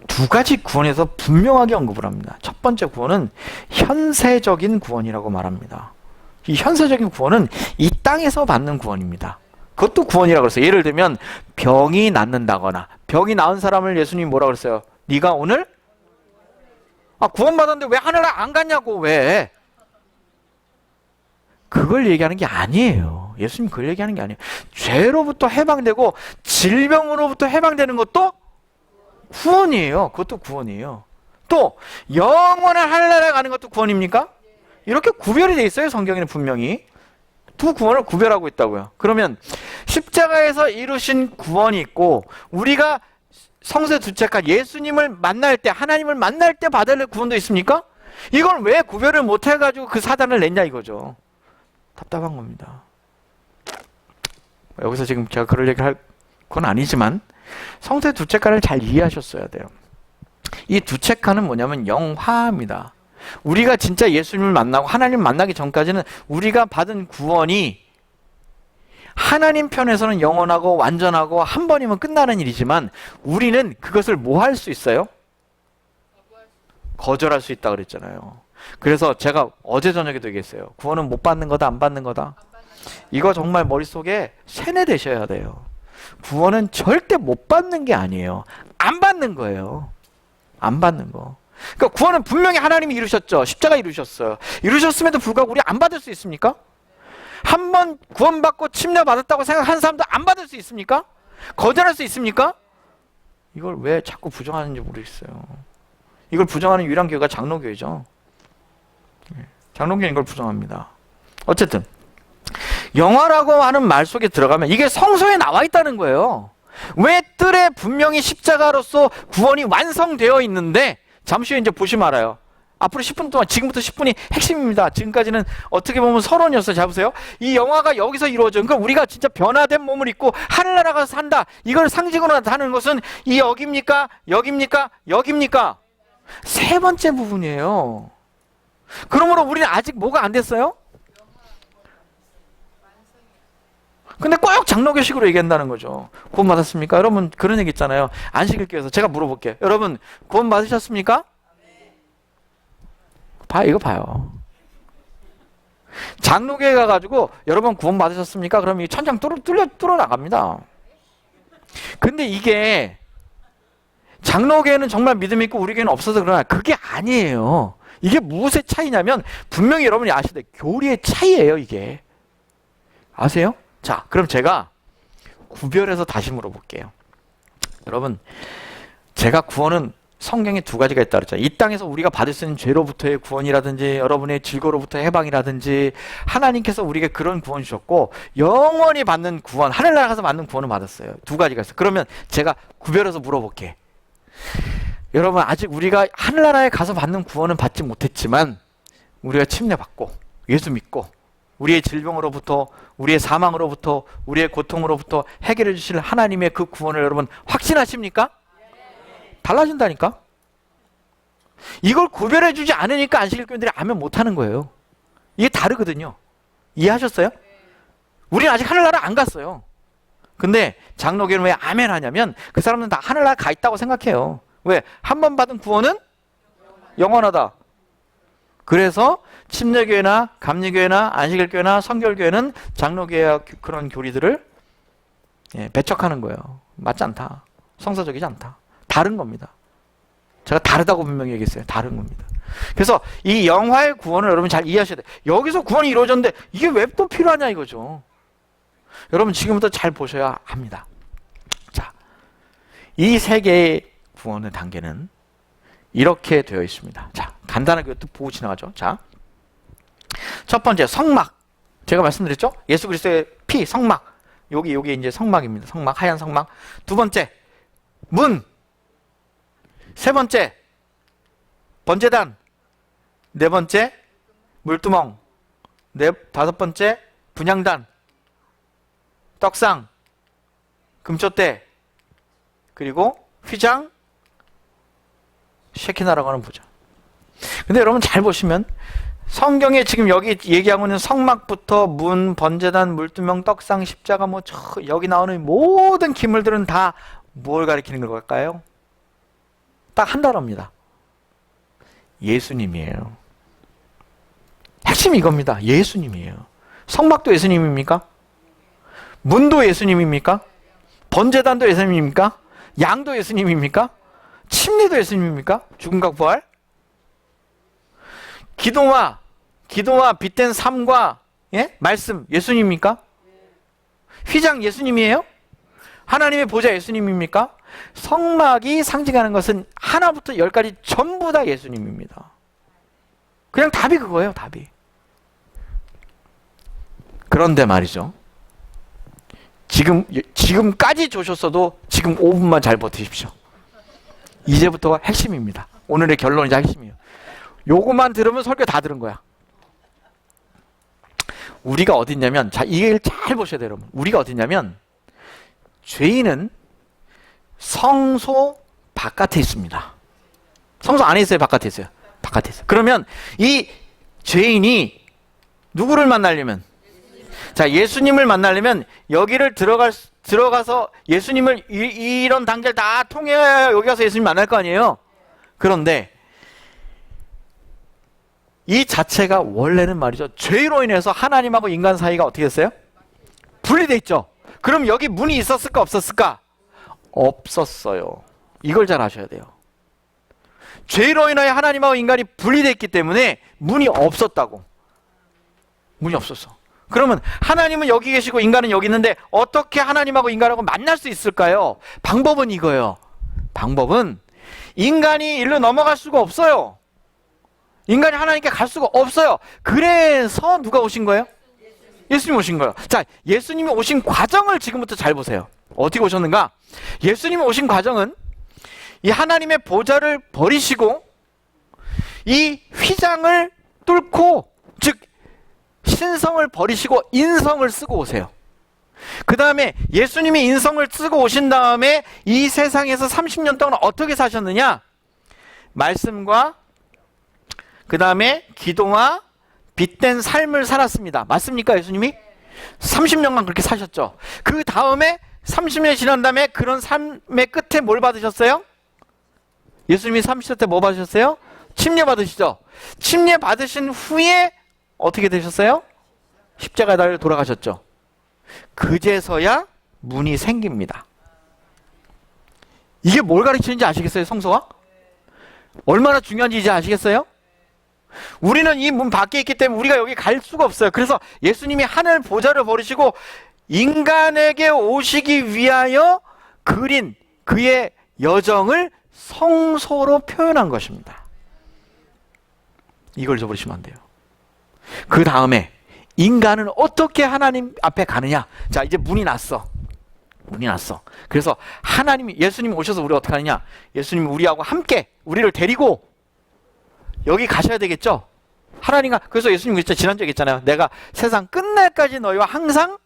두 가지 구원에서 분명하게 언급을 합니다. 첫 번째 구원은 현세적인 구원이라고 말합니다. 이 현세적인 구원은 이 땅에서 받는 구원입니다. 그것도 구원이라고 그랬어요. 예를 들면 병이 낫는다거나, 병이 나은 사람을 예수님이 뭐라고 그랬어요? 네가 오늘 구원받았는데 왜 하늘에 안 갔냐고. 왜? 그걸 얘기하는 게 아니에요. 예수님 그걸 얘기하는 게 아니에요. 죄로부터 해방되고 질병으로부터 해방되는 것도 구원이에요. 그것도 구원이에요. 또 영원한 하늘나라에 가는 것도 구원입니까? 이렇게 구별이 돼 있어요. 성경에는 분명히 두 구원을 구별하고 있다고요. 그러면 십자가에서 이루신 구원이 있고, 우리가 성세 두책한 예수님을 만날 때, 하나님을 만날 때 받을 구원도 있습니까? 이걸 왜 구별을 못 해가지고 그 사단을 냈냐 이거죠. 답답한 겁니다. 여기서 지금 제가 그럴 얘기를 할 건 아니지만 성세 두책간을 잘 이해하셨어야 돼요. 이 두책간은 뭐냐면 영화입니다. 우리가 진짜 예수님을 만나고 하나님 만나기 전까지는 우리가 받은 구원이 하나님 편에서는 영원하고 완전하고 한 번이면 끝나는 일이지만, 우리는 그것을 뭐 할 수 있어요? 거절할 수 있다 그랬잖아요. 그래서 제가 어제 저녁에도 얘기했어요. 구원은 못 받는 거다, 안 받는 거다. 이거 정말 머릿속에 세뇌되셔야 돼요. 구원은 절대 못 받는 게 아니에요. 안 받는 거예요. 안 받는 거. 그러니까 구원은 분명히 하나님이 이루셨죠. 십자가 이루셨어요. 이루셨음에도 불구하고 우리 안 받을 수 있습니까? 한 번 구원받고 침례받았다고 생각하는 사람도 안 받을 수 있습니까? 거절할 수 있습니까? 이걸 왜 자꾸 부정하는지 모르겠어요. 이걸 부정하는 유일한 교회가 장로교회죠. 장로교회는 이걸 부정합니다. 어쨌든 영화라고 하는 말 속에 들어가면 이게 성서에 나와 있다는 거예요. 왜 뜰에 분명히 십자가로서 구원이 완성되어 있는데, 잠시 후에 이제 보시면 알아요. 앞으로 10분 동안, 지금부터 10분이 핵심입니다. 지금까지는 어떻게 보면 서론이었어요. 자 보세요. 이 영화가 여기서 이루어져. 그러니까 우리가 진짜 변화된 몸을 입고 하늘나라 가서 산다. 이걸 상징으로 나타내는 것은 이 여기입니까? 여기입니까? 여기입니까? 세 번째 부분이에요. 그러므로 우리는 아직 뭐가 안 됐어요? 근데 꼭 장로교식으로 얘기한다는 거죠. 구원 받았습니까? 여러분 그런 얘기 있잖아요. 안식일교에서 제가 물어볼게요. 여러분 구원 받으셨습니까? 이거 봐요. 장로교회 가가지고 여러분 구원 받으셨습니까? 그러면 이 천장 뚫어 나갑니다. 근데 이게 장로교회는 정말 믿음 있고 우리 교회는 없어서 그러나 그게 아니에요. 이게 무엇의 차이냐면 분명히 여러분이 아셔야 돼요. 교리의 차이예요. 이게. 아세요? 자, 그럼 제가 구별해서 다시 물어볼게요. 여러분, 제가 구원은 성경에 두 가지가 있다 그랬잖아요. 이 땅에서 우리가 받을 수 있는 죄로부터의 구원이라든지 여러분의 질고로부터의 해방이라든지 하나님께서 우리에게 그런 구원 주셨고, 영원히 받는 구원, 하늘나라 가서 받는 구원을 받았어요. 두 가지가 있어요. 그러면 제가 구별해서 물어볼게. 여러분, 아직 우리가 하늘나라에 가서 받는 구원은 받지 못했지만 우리가 침례받고 예수 믿고 우리의 질병으로부터, 우리의 사망으로부터, 우리의 고통으로부터 해결해 주실 하나님의 그 구원을 여러분 확신하십니까? 달라진다니까? 이걸 구별해 주지 않으니까 안식일 교인들이 아멘 못하는 거예요. 이게 다르거든요. 이해하셨어요? 우리는 아직 하늘나라 안 갔어요. 근데 장로교는 왜 아멘 하냐면 그 사람들은 다 하늘나라 가 있다고 생각해요. 왜? 한 번 받은 구원은 영원하다. 그래서 침례교회나 감리교회나 안식일교회나 성결교회는 장로교회와 그런 교리들을 배척하는 거예요. 맞지 않다. 성서적이지 않다. 다른 겁니다. 제가 다르다고 분명히 얘기했어요. 다른 겁니다. 그래서 이 영화의 구원을 여러분 잘 이해하셔야 돼요. 여기서 구원이 이루어졌는데 이게 왜 또 필요하냐 이거죠. 여러분 지금부터 잘 보셔야 합니다. 자, 이 세 개의 구원의 단계는 이렇게 되어 있습니다. 자, 간단하게 또 보고 지나가죠. 자, 첫 번째 성막. 제가 말씀드렸죠? 예수 그리스도의 피, 성막. 여기 이제 성막입니다. 성막, 하얀 성막. 두 번째 문. 세 번째 번제단. 네 번째 물두멍. 다섯 번째 분향단. 떡상. 금촛대. 그리고 휘장. 셰키나라고 하는 보좌. 근데 여러분 잘 보시면 성경에 지금 여기 얘기하고 있는 성막부터 문, 번제단, 물두멍, 떡상, 십자가 뭐 여기 나오는 모든 기물들은 다 뭘 가리키는 걸까요? 딱 한 단어입니다. 예수님이에요. 핵심이 이겁니다. 예수님이에요. 성막도 예수님입니까? 문도 예수님입니까? 번제단도 예수님입니까? 양도 예수님입니까? 침례도 예수님입니까? 죽음과 부활? 기도와 빛된 삶과 말씀 예수님입니까? 휘장 예수님이에요? 하나님의 보좌 예수님입니까? 성막이 상징하는 것은 하나부터 10까지 전부 다 예수님입니다. 그냥 답이 그거예요. 답이. 그런데 말이죠. 지금까지 조셨어도 지금 5분만 잘 버티십시오. 이제부터가 핵심입니다. 오늘의 결론이 핵심이에요. 요것만 들으면 설교 다 들은 거야. 우리가 어딨냐면, 자, 이걸 잘 보셔야 돼요, 여러분. 우리가 어딨냐면, 죄인은 성소 바깥에 있습니다. 성소 안에 있어요, 바깥에 있어요? 바깥에 있어요. 그러면 이 죄인이 누구를 만나려면, 자, 예수님을 만나려면 여기를 들어가서 예수님을 이런 단계를 다 통해야 여기 가서 예수님 만날 거 아니에요? 그런데 이 자체가 원래는 말이죠. 죄로 인해서 하나님하고 인간 사이가 어떻게 됐어요? 분리돼 있죠. 그럼 여기 문이 있었을까 없었을까? 없었어요. 이걸 잘 아셔야 돼요. 죄로 인하여 하나님하고 인간이 분리돼 있기 때문에 문이 없었다고. 문이 없었어. 그러면 하나님은 여기 계시고 인간은 여기 있는데 어떻게 하나님하고 인간하고 만날 수 있을까요? 방법은 이거예요. 방법은 인간이 일로 넘어갈 수가 없어요. 인간이 하나님께 갈 수가 없어요. 그래서 누가 오신 거예요? 예수님 오신 거예요. 자, 예수님이 오신 과정을 지금부터 잘 보세요. 어떻게 오셨는가? 예수님이 오신 과정은 이 하나님의 보좌를 버리시고 이 휘장을 뚫고, 즉 신성을 버리시고 인성을 쓰고 오세요. 그 다음에 예수님이 인성을 쓰고 오신 다음에 이 세상에서 30년 동안 어떻게 사셨느냐? 말씀과 그 다음에 기도와 빛된 삶을 살았습니다. 맞습니까? 예수님이? 30년간 그렇게 사셨죠. 그 다음에 30년이 지난 다음에 그런 삶의 끝에 뭘 받으셨어요? 예수님이 30년 때 뭐 받으셨어요? 침례 받으시죠. 침례 받으신 후에 어떻게 되셨어요? 십자가에 달려 돌아가셨죠. 그제서야 문이 생깁니다. 이게 뭘 가르치는지 아시겠어요? 성서가? 얼마나 중요한지 이제 아시겠어요? 우리는 이 문 밖에 있기 때문에 우리가 여기 갈 수가 없어요. 그래서 예수님이 하늘 보좌를 버리시고 인간에게 오시기 위하여 그린 그의 여정을 성소로 표현한 것입니다. 이걸 잊어버리시면 안 돼요. 그 다음에 인간은 어떻게 하나님 앞에 가느냐? 자, 이제 문이 났어. 문이 났어. 그래서 예수님이 오셔서 우리 어떻게 하느냐? 예수님이 우리하고 함께 우리를 데리고 여기 가셔야 되겠죠? 하나님과, 그래서 예수님 그랬죠. 지난주에 얘기했잖아요. 내가 세상 끝날까지 너희와 항상.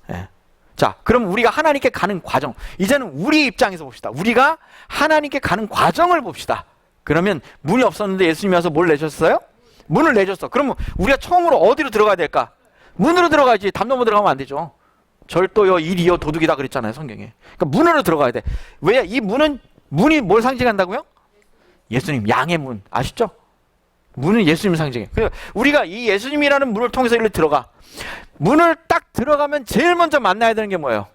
네. 자, 그럼 우리가 하나님께 가는 과정. 이제는 우리 입장에서 봅시다. 우리가 하나님께 가는 과정을 봅시다. 그러면 문이 없었는데 예수님이 와서 뭘 내셨어요? 문을 내줬어. 그러면 우리가 처음으로 어디로 들어가야 될까? 문으로 들어가야지. 담 넘어 들어가면 안 되죠. 절도요, 일이요, 도둑이다 그랬잖아요, 성경에. 그러니까 문으로 들어가야 돼. 왜? 이 문이 뭘 상징한다고요? 예수님, 양의 문. 아시죠? 문은 예수님 상징해. 그러니까 우리가 이 예수님이라는 문을 통해서 일로 들어가. 문을 딱 들어가면 제일 먼저 만나야 되는 게 뭐예요?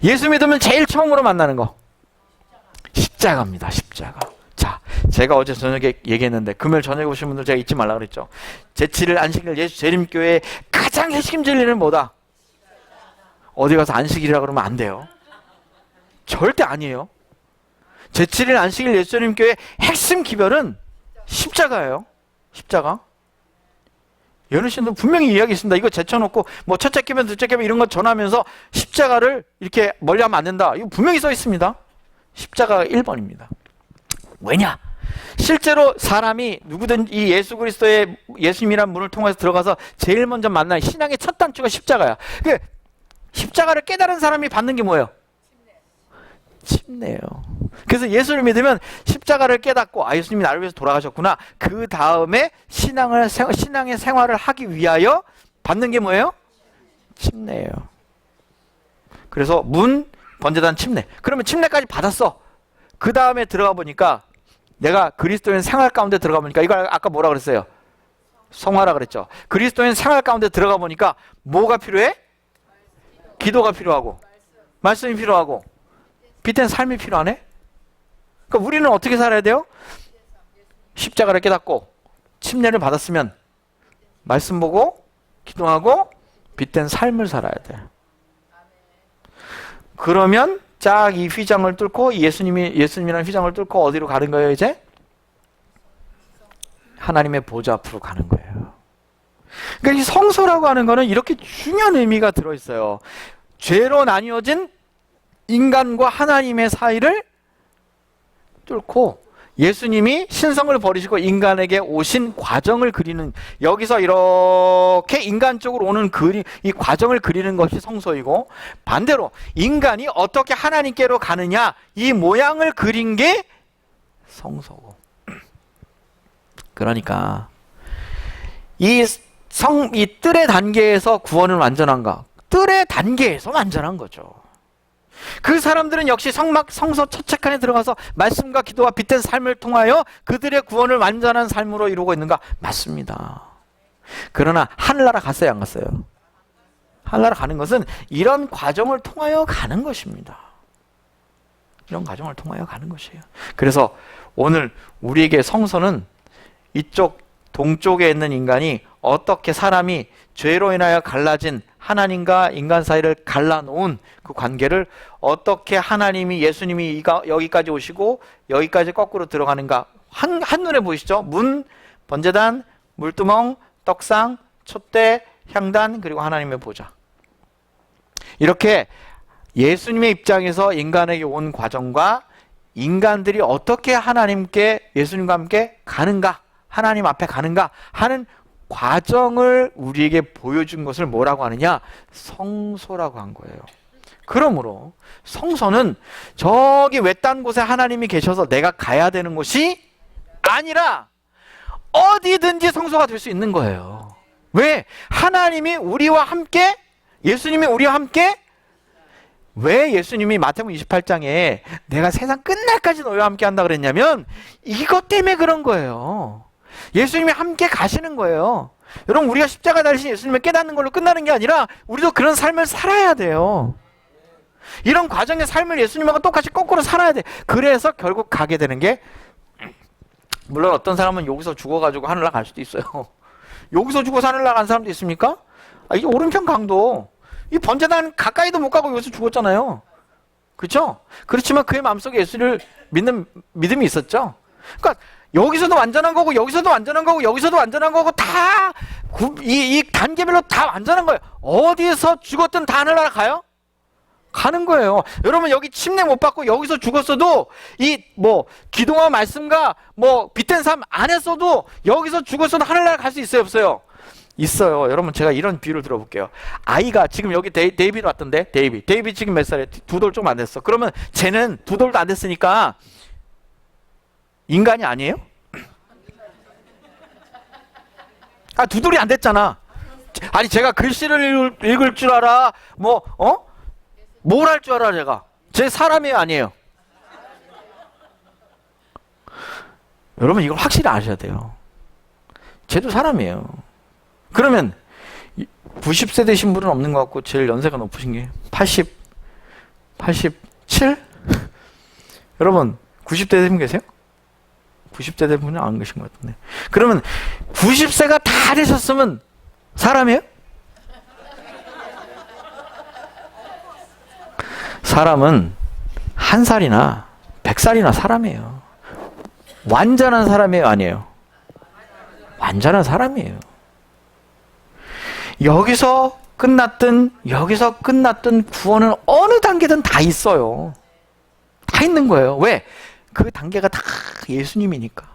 예수 믿으면 제일 처음으로 만나는 거. 십자가. 십자가입니다. 십자가. 자, 제가 어제 저녁에 얘기했는데 금요일 저녁에 오신 분들 제가 잊지 말라 그랬죠. 제7일 안식일 예수 재림교회의 가장 핵심 진리는 뭐다? 어디 가서 안식일이라 그러면 안 돼요. 절대 아니에요. 제7일 안식일 예수 재림교회의 핵심 기별은 십자가예요. 십자가. 여느 씨도 분명히 이야기했습니다. 이거 제쳐놓고 뭐 첫째 기별, 둘째 기별 이런 거 전하면서 십자가를 이렇게 멀리하면 안 된다. 이거 분명히 써 있습니다. 십자가가 1번입니다. 왜냐? 실제로 사람이 누구든 이 예수 그리스도의 예수님이란 문을 통해서 들어가서 제일 먼저 만난 신앙의 첫 단추가 십자가야. 그 십자가를 깨달은 사람이 받는 게 뭐예요? 침례예요. 그래서 예수를 믿으면 십자가를 깨닫고 예수님이 나를 위해서 돌아가셨구나. 그 다음에 신앙의 생활을 하기 위하여 받는 게 뭐예요? 침례예요. 그래서 문, 번제단, 침례. 그러면 침례까지 받았어. 그 다음에 들어가 보니까 내가 그리스도인 생활 가운데 들어가 보니까 이걸 아까 뭐라 그랬어요? 성화라 그랬죠. 그리스도인 생활 가운데 들어가 보니까 뭐가 필요해? 기도가 필요하고 말씀이 필요하고 빛된 삶이 필요하네? 그러니까 우리는 어떻게 살아야 돼요? 십자가를 깨닫고 침례를 받았으면 말씀 보고 기도하고 빛된 삶을 살아야 돼. 그러면 쫙 이 휘장을 뚫고 예수님이라는 휘장을 뚫고 어디로 가는 거예요 이제? 하나님의 보좌 앞으로 가는 거예요. 그러니까 이 성소라고 하는 거는 이렇게 중요한 의미가 들어있어요. 죄로 나뉘어진 인간과 하나님의 사이를 뚫고 예수님이 신성을 버리시고 인간에게 오신 과정을 그리는, 여기서 이렇게 인간 쪽으로 오는 이 과정을 그리는 것이 성소이고, 반대로 인간이 어떻게 하나님께로 가느냐 이 모양을 그린 게 성소고. 그러니까 이 뜰의 단계에서 구원은 완전한가? 뜰의 단계에서 완전한 거죠. 그 사람들은 역시 성소 첫 체칸에 들어가서 말씀과 기도와 빛된 삶을 통하여 그들의 구원을 완전한 삶으로 이루고 있는가? 맞습니다. 그러나 하늘나라 갔어요, 안 갔어요? 하늘나라 가는 것은 이런 과정을 통하여 가는 것입니다. 이런 과정을 통하여 가는 것이에요. 그래서 오늘 우리에게 성소는 이쪽 동쪽에 있는 인간이 어떻게 사람이 죄로 인하여 갈라진 하나님과 인간 사이를 갈라놓은 그 관계를 어떻게 하나님이, 예수님이 여기까지 오시고 여기까지 거꾸로 들어가는가 한눈에 보이시죠? 문, 번제단, 물두멍, 떡상, 촛대, 향단, 그리고 하나님의 보좌. 이렇게 예수님의 입장에서 인간에게 온 과정과 인간들이 어떻게 하나님께, 예수님과 함께 가는가, 하나님 앞에 가는가 하는 과정을 우리에게 보여준 것을 뭐라고 하느냐? 성소라고 한 거예요. 그러므로 성소는 저기 외딴 곳에 하나님이 계셔서 내가 가야 되는 곳이 아니라 어디든지 성소가 될 수 있는 거예요. 왜? 하나님이 우리와 함께, 예수님이 우리와 함께, 왜 예수님이 마태복음 28장에 내가 세상 끝날까지 너희와 함께 한다 그랬냐면 이것 때문에 그런 거예요. 예수님이 함께 가시는 거예요. 여러분, 우리가 십자가 달리신 예수님을 깨닫는 걸로 끝나는 게 아니라 우리도 그런 삶을 살아야 돼요. 이런 과정의 삶을 예수님하고 똑같이 거꾸로 살아야 돼. 그래서 결국 가게 되는 게, 물론 어떤 사람은 여기서 죽어가지고 하늘나라 갈 수도 있어요. 여기서 죽어서 하늘나라 간 사람도 있습니까? 이 오른편 강도, 이 번제단 가까이도 못 가고 여기서 죽었잖아요. 그렇죠? 그렇지만 그의 마음속에 예수를 믿는 믿음이 있었죠. 그러니까 여기서도 완전한 거고 여기서도 완전한 거고 여기서도 완전한 거고 다 이 단계별로 다 완전한 거예요. 어디서 죽었든 다 하늘나라 가요? 가는 거예요. 여러분, 여기 침례 못 받고 여기서 죽었어도 이 기도와 말씀과 빛된 삶 안 했어도 여기서 죽었어도 하늘나라 갈 수 있어요, 없어요? 있어요. 여러분, 제가 이런 비유를 들어볼게요. 아이가 지금 여기 데이비드 왔던데, 데이비 지금 몇 살이에요? 2돌 좀 안 됐어. 그러면 쟤는 2돌도 안 됐으니까 인간이 아니에요? 2돌이 안 됐잖아. 아니, 제가 글씨를 읽을 줄 알아? 뭘 할 줄 알아, 제가? 제 사람이에요, 아니에요? 여러분, 이걸 확실히 아셔야 돼요. 쟤도 사람이에요. 그러면 90세 되신 분은 없는 것 같고 제일 연세가 높으신 게 87? 여러분, 90대 되분 계세요? 90대 되분은 안 계신 것 같은데. 그러면 90세가 다 되셨으면 사람이에요? 사람은 1살이나 100살이나 사람이에요. 완전한 사람이에요, 아니에요? 완전한 사람이에요. 여기서 끝났든 구원은 어느 단계든 다 있어요. 다 있는 거예요. 왜? 그 단계가 다 예수님이니까.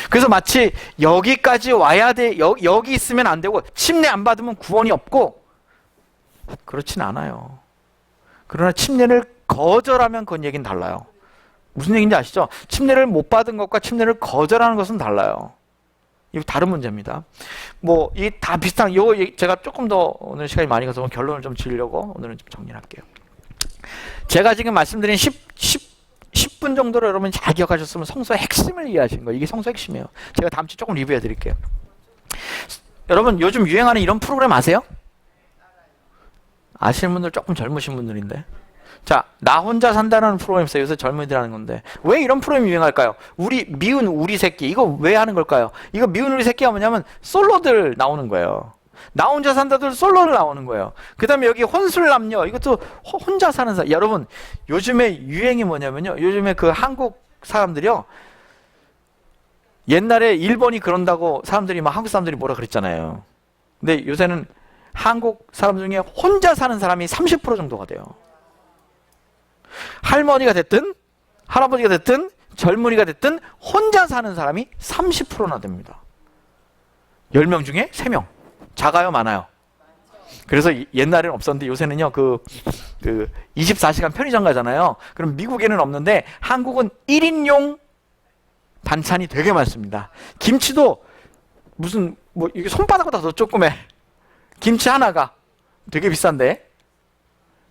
그래서 마치 여기까지 와야 돼, 여기 있으면 안 되고 침례 안 받으면 구원이 없고, 그렇진 않아요. 그러나 침례를 거절하면 그건 얘기는 달라요. 무슨 얘기인지 아시죠? 침례를 못 받은 것과 침례를 거절하는 것은 달라요. 이거 다른 문제입니다. 뭐, 이 다 비슷한, 요, 제가 조금 더 오늘 시간이 많이 가서 결론을 좀 지으려고 오늘은 좀 정리할게요. 제가 지금 말씀드린 10분 정도로 여러분이 잘 기억하셨으면 성서의 핵심을 이해하시는 거예요. 이게 성서의 핵심이에요. 제가 다음 주에 조금 리뷰해 드릴게요. 여러분, 요즘 유행하는 이런 프로그램 아세요? 아시는 분들 조금 젊으신 분들인데. 자, 나 혼자 산다는 프로그램 있어요. 요새 젊은이들 하는 건데. 왜 이런 프로그램이 유행할까요? 미운 우리 새끼. 이거 왜 하는 걸까요? 이거 미운 우리 새끼가 뭐냐면 솔로들 나오는 거예요. 나 혼자 산다들 솔로를 나오는 거예요. 그 다음에 여기 혼술남녀. 이것도 혼자 사는 사람. 여러분, 요즘에 유행이 뭐냐면요. 요즘에 그 한국 사람들이요. 옛날에 일본이 그런다고 사람들이 막 한국 사람들이 뭐라 그랬잖아요. 근데 요새는 한국 사람 중에 혼자 사는 사람이 30% 정도가 돼요. 할머니가 됐든 할아버지가 됐든 젊은이가 됐든 혼자 사는 사람이 30%나 됩니다. 10명 중에 3명. 작아요, 많아요? 그래서 옛날에는 없었는데 요새는요, 24시간 편의점 가잖아요. 그럼 미국에는 없는데 한국은 1인용 반찬이 되게 많습니다. 김치도 무슨, 이게 손바닥보다 더 조그매. 김치 하나가 되게 비싼데.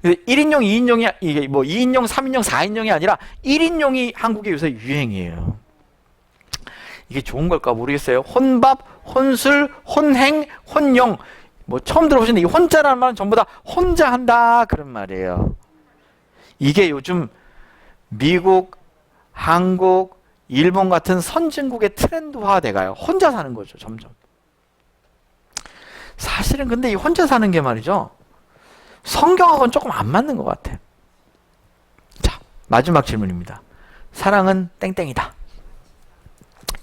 1인용, 2인용이, 이게 2인용, 3인용, 4인용이 아니라 1인용이 한국에 요새 유행이에요. 이게 좋은 걸까 모르겠어요. 혼밥, 혼술, 혼행, 혼용. 처음 들어보시는데 이 혼자라는 말은 전부 다 혼자 한다 그런 말이에요. 이게 요즘 미국, 한국, 일본 같은 선진국의 트렌드화 돼가요. 혼자 사는 거죠, 점점. 사실은 근데 이 혼자 사는 게 말이죠. 성경하고는 조금 안 맞는 것 같아. 자, 마지막 질문입니다. 사랑은 땡땡이다.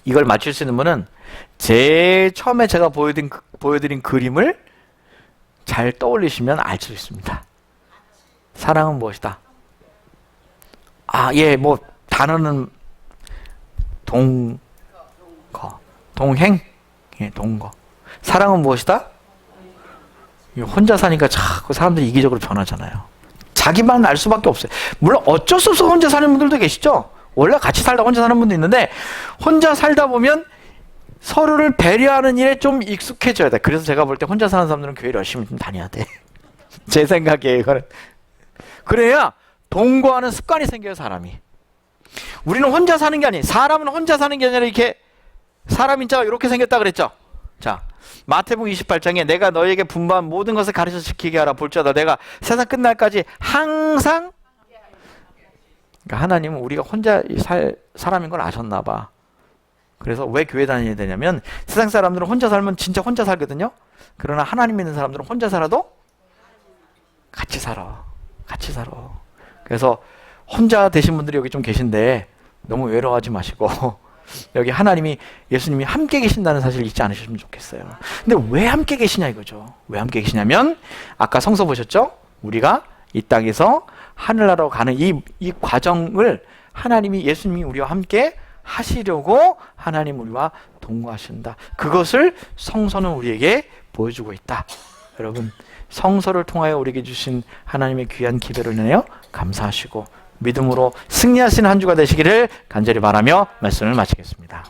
이걸 맞출 수 있는 분은 제일 처음에 제가 보여드린 그림을 잘 떠올리시면 알 수 있습니다. 사랑은 무엇이다? 단어는 동행? 예, 동거. 사랑은 무엇이다? 혼자 사니까 자꾸 사람들이 이기적으로 변하잖아요. 자기만 알 수밖에 없어요. 물론 어쩔 수 없어 혼자 사는 분들도 계시죠. 원래 같이 살다 혼자 사는 분도 있는데 혼자 살다 보면 서로를 배려하는 일에 좀 익숙해져야 돼. 그래서 제가 볼 때 혼자 사는 사람들은 교회를 열심히 좀 다녀야 돼. 제 생각이에요, 이거는. 그래야 동거하는 습관이 생겨요, 사람이. 우리는 혼자 사는 게 아니에요. 사람은 혼자 사는 게 아니라 이렇게 사람 인자가 이렇게 생겼다 그랬죠. 자, 마태복음 28장에 내가 너에게 분부한 모든 것을 가르쳐 지키게 하라. 볼지어다 내가 세상 끝날까지 항상. 그러니까 하나님은 우리가 혼자 살 사람인 걸 아셨나 봐. 그래서 왜 교회 다녀야 되냐면 세상 사람들은 혼자 살면 진짜 혼자 살거든요. 그러나 하나님 믿는 사람들은 혼자 살아도 같이 살아. 같이 살아. 그래서 혼자 되신 분들이 여기 좀 계신데 너무 외로워하지 마시고 여기 하나님이, 예수님이 함께 계신다는 사실을 잊지 않으셨으면 좋겠어요. 근데 왜 함께 계시냐 이거죠. 왜 함께 계시냐면 아까 성서 보셨죠? 우리가 이 땅에서 하늘나라로 가는 이 과정을 하나님이, 예수님이 우리와 함께 하시려고 하나님 우리와 동거하신다. 그것을 성서는 우리에게 보여주고 있다. 여러분, 성서를 통하여 우리에게 주신 하나님의 귀한 기별을 인하여 감사하시고 믿음으로 승리하시는 한 주가 되시기를 간절히 바라며 말씀을 마치겠습니다.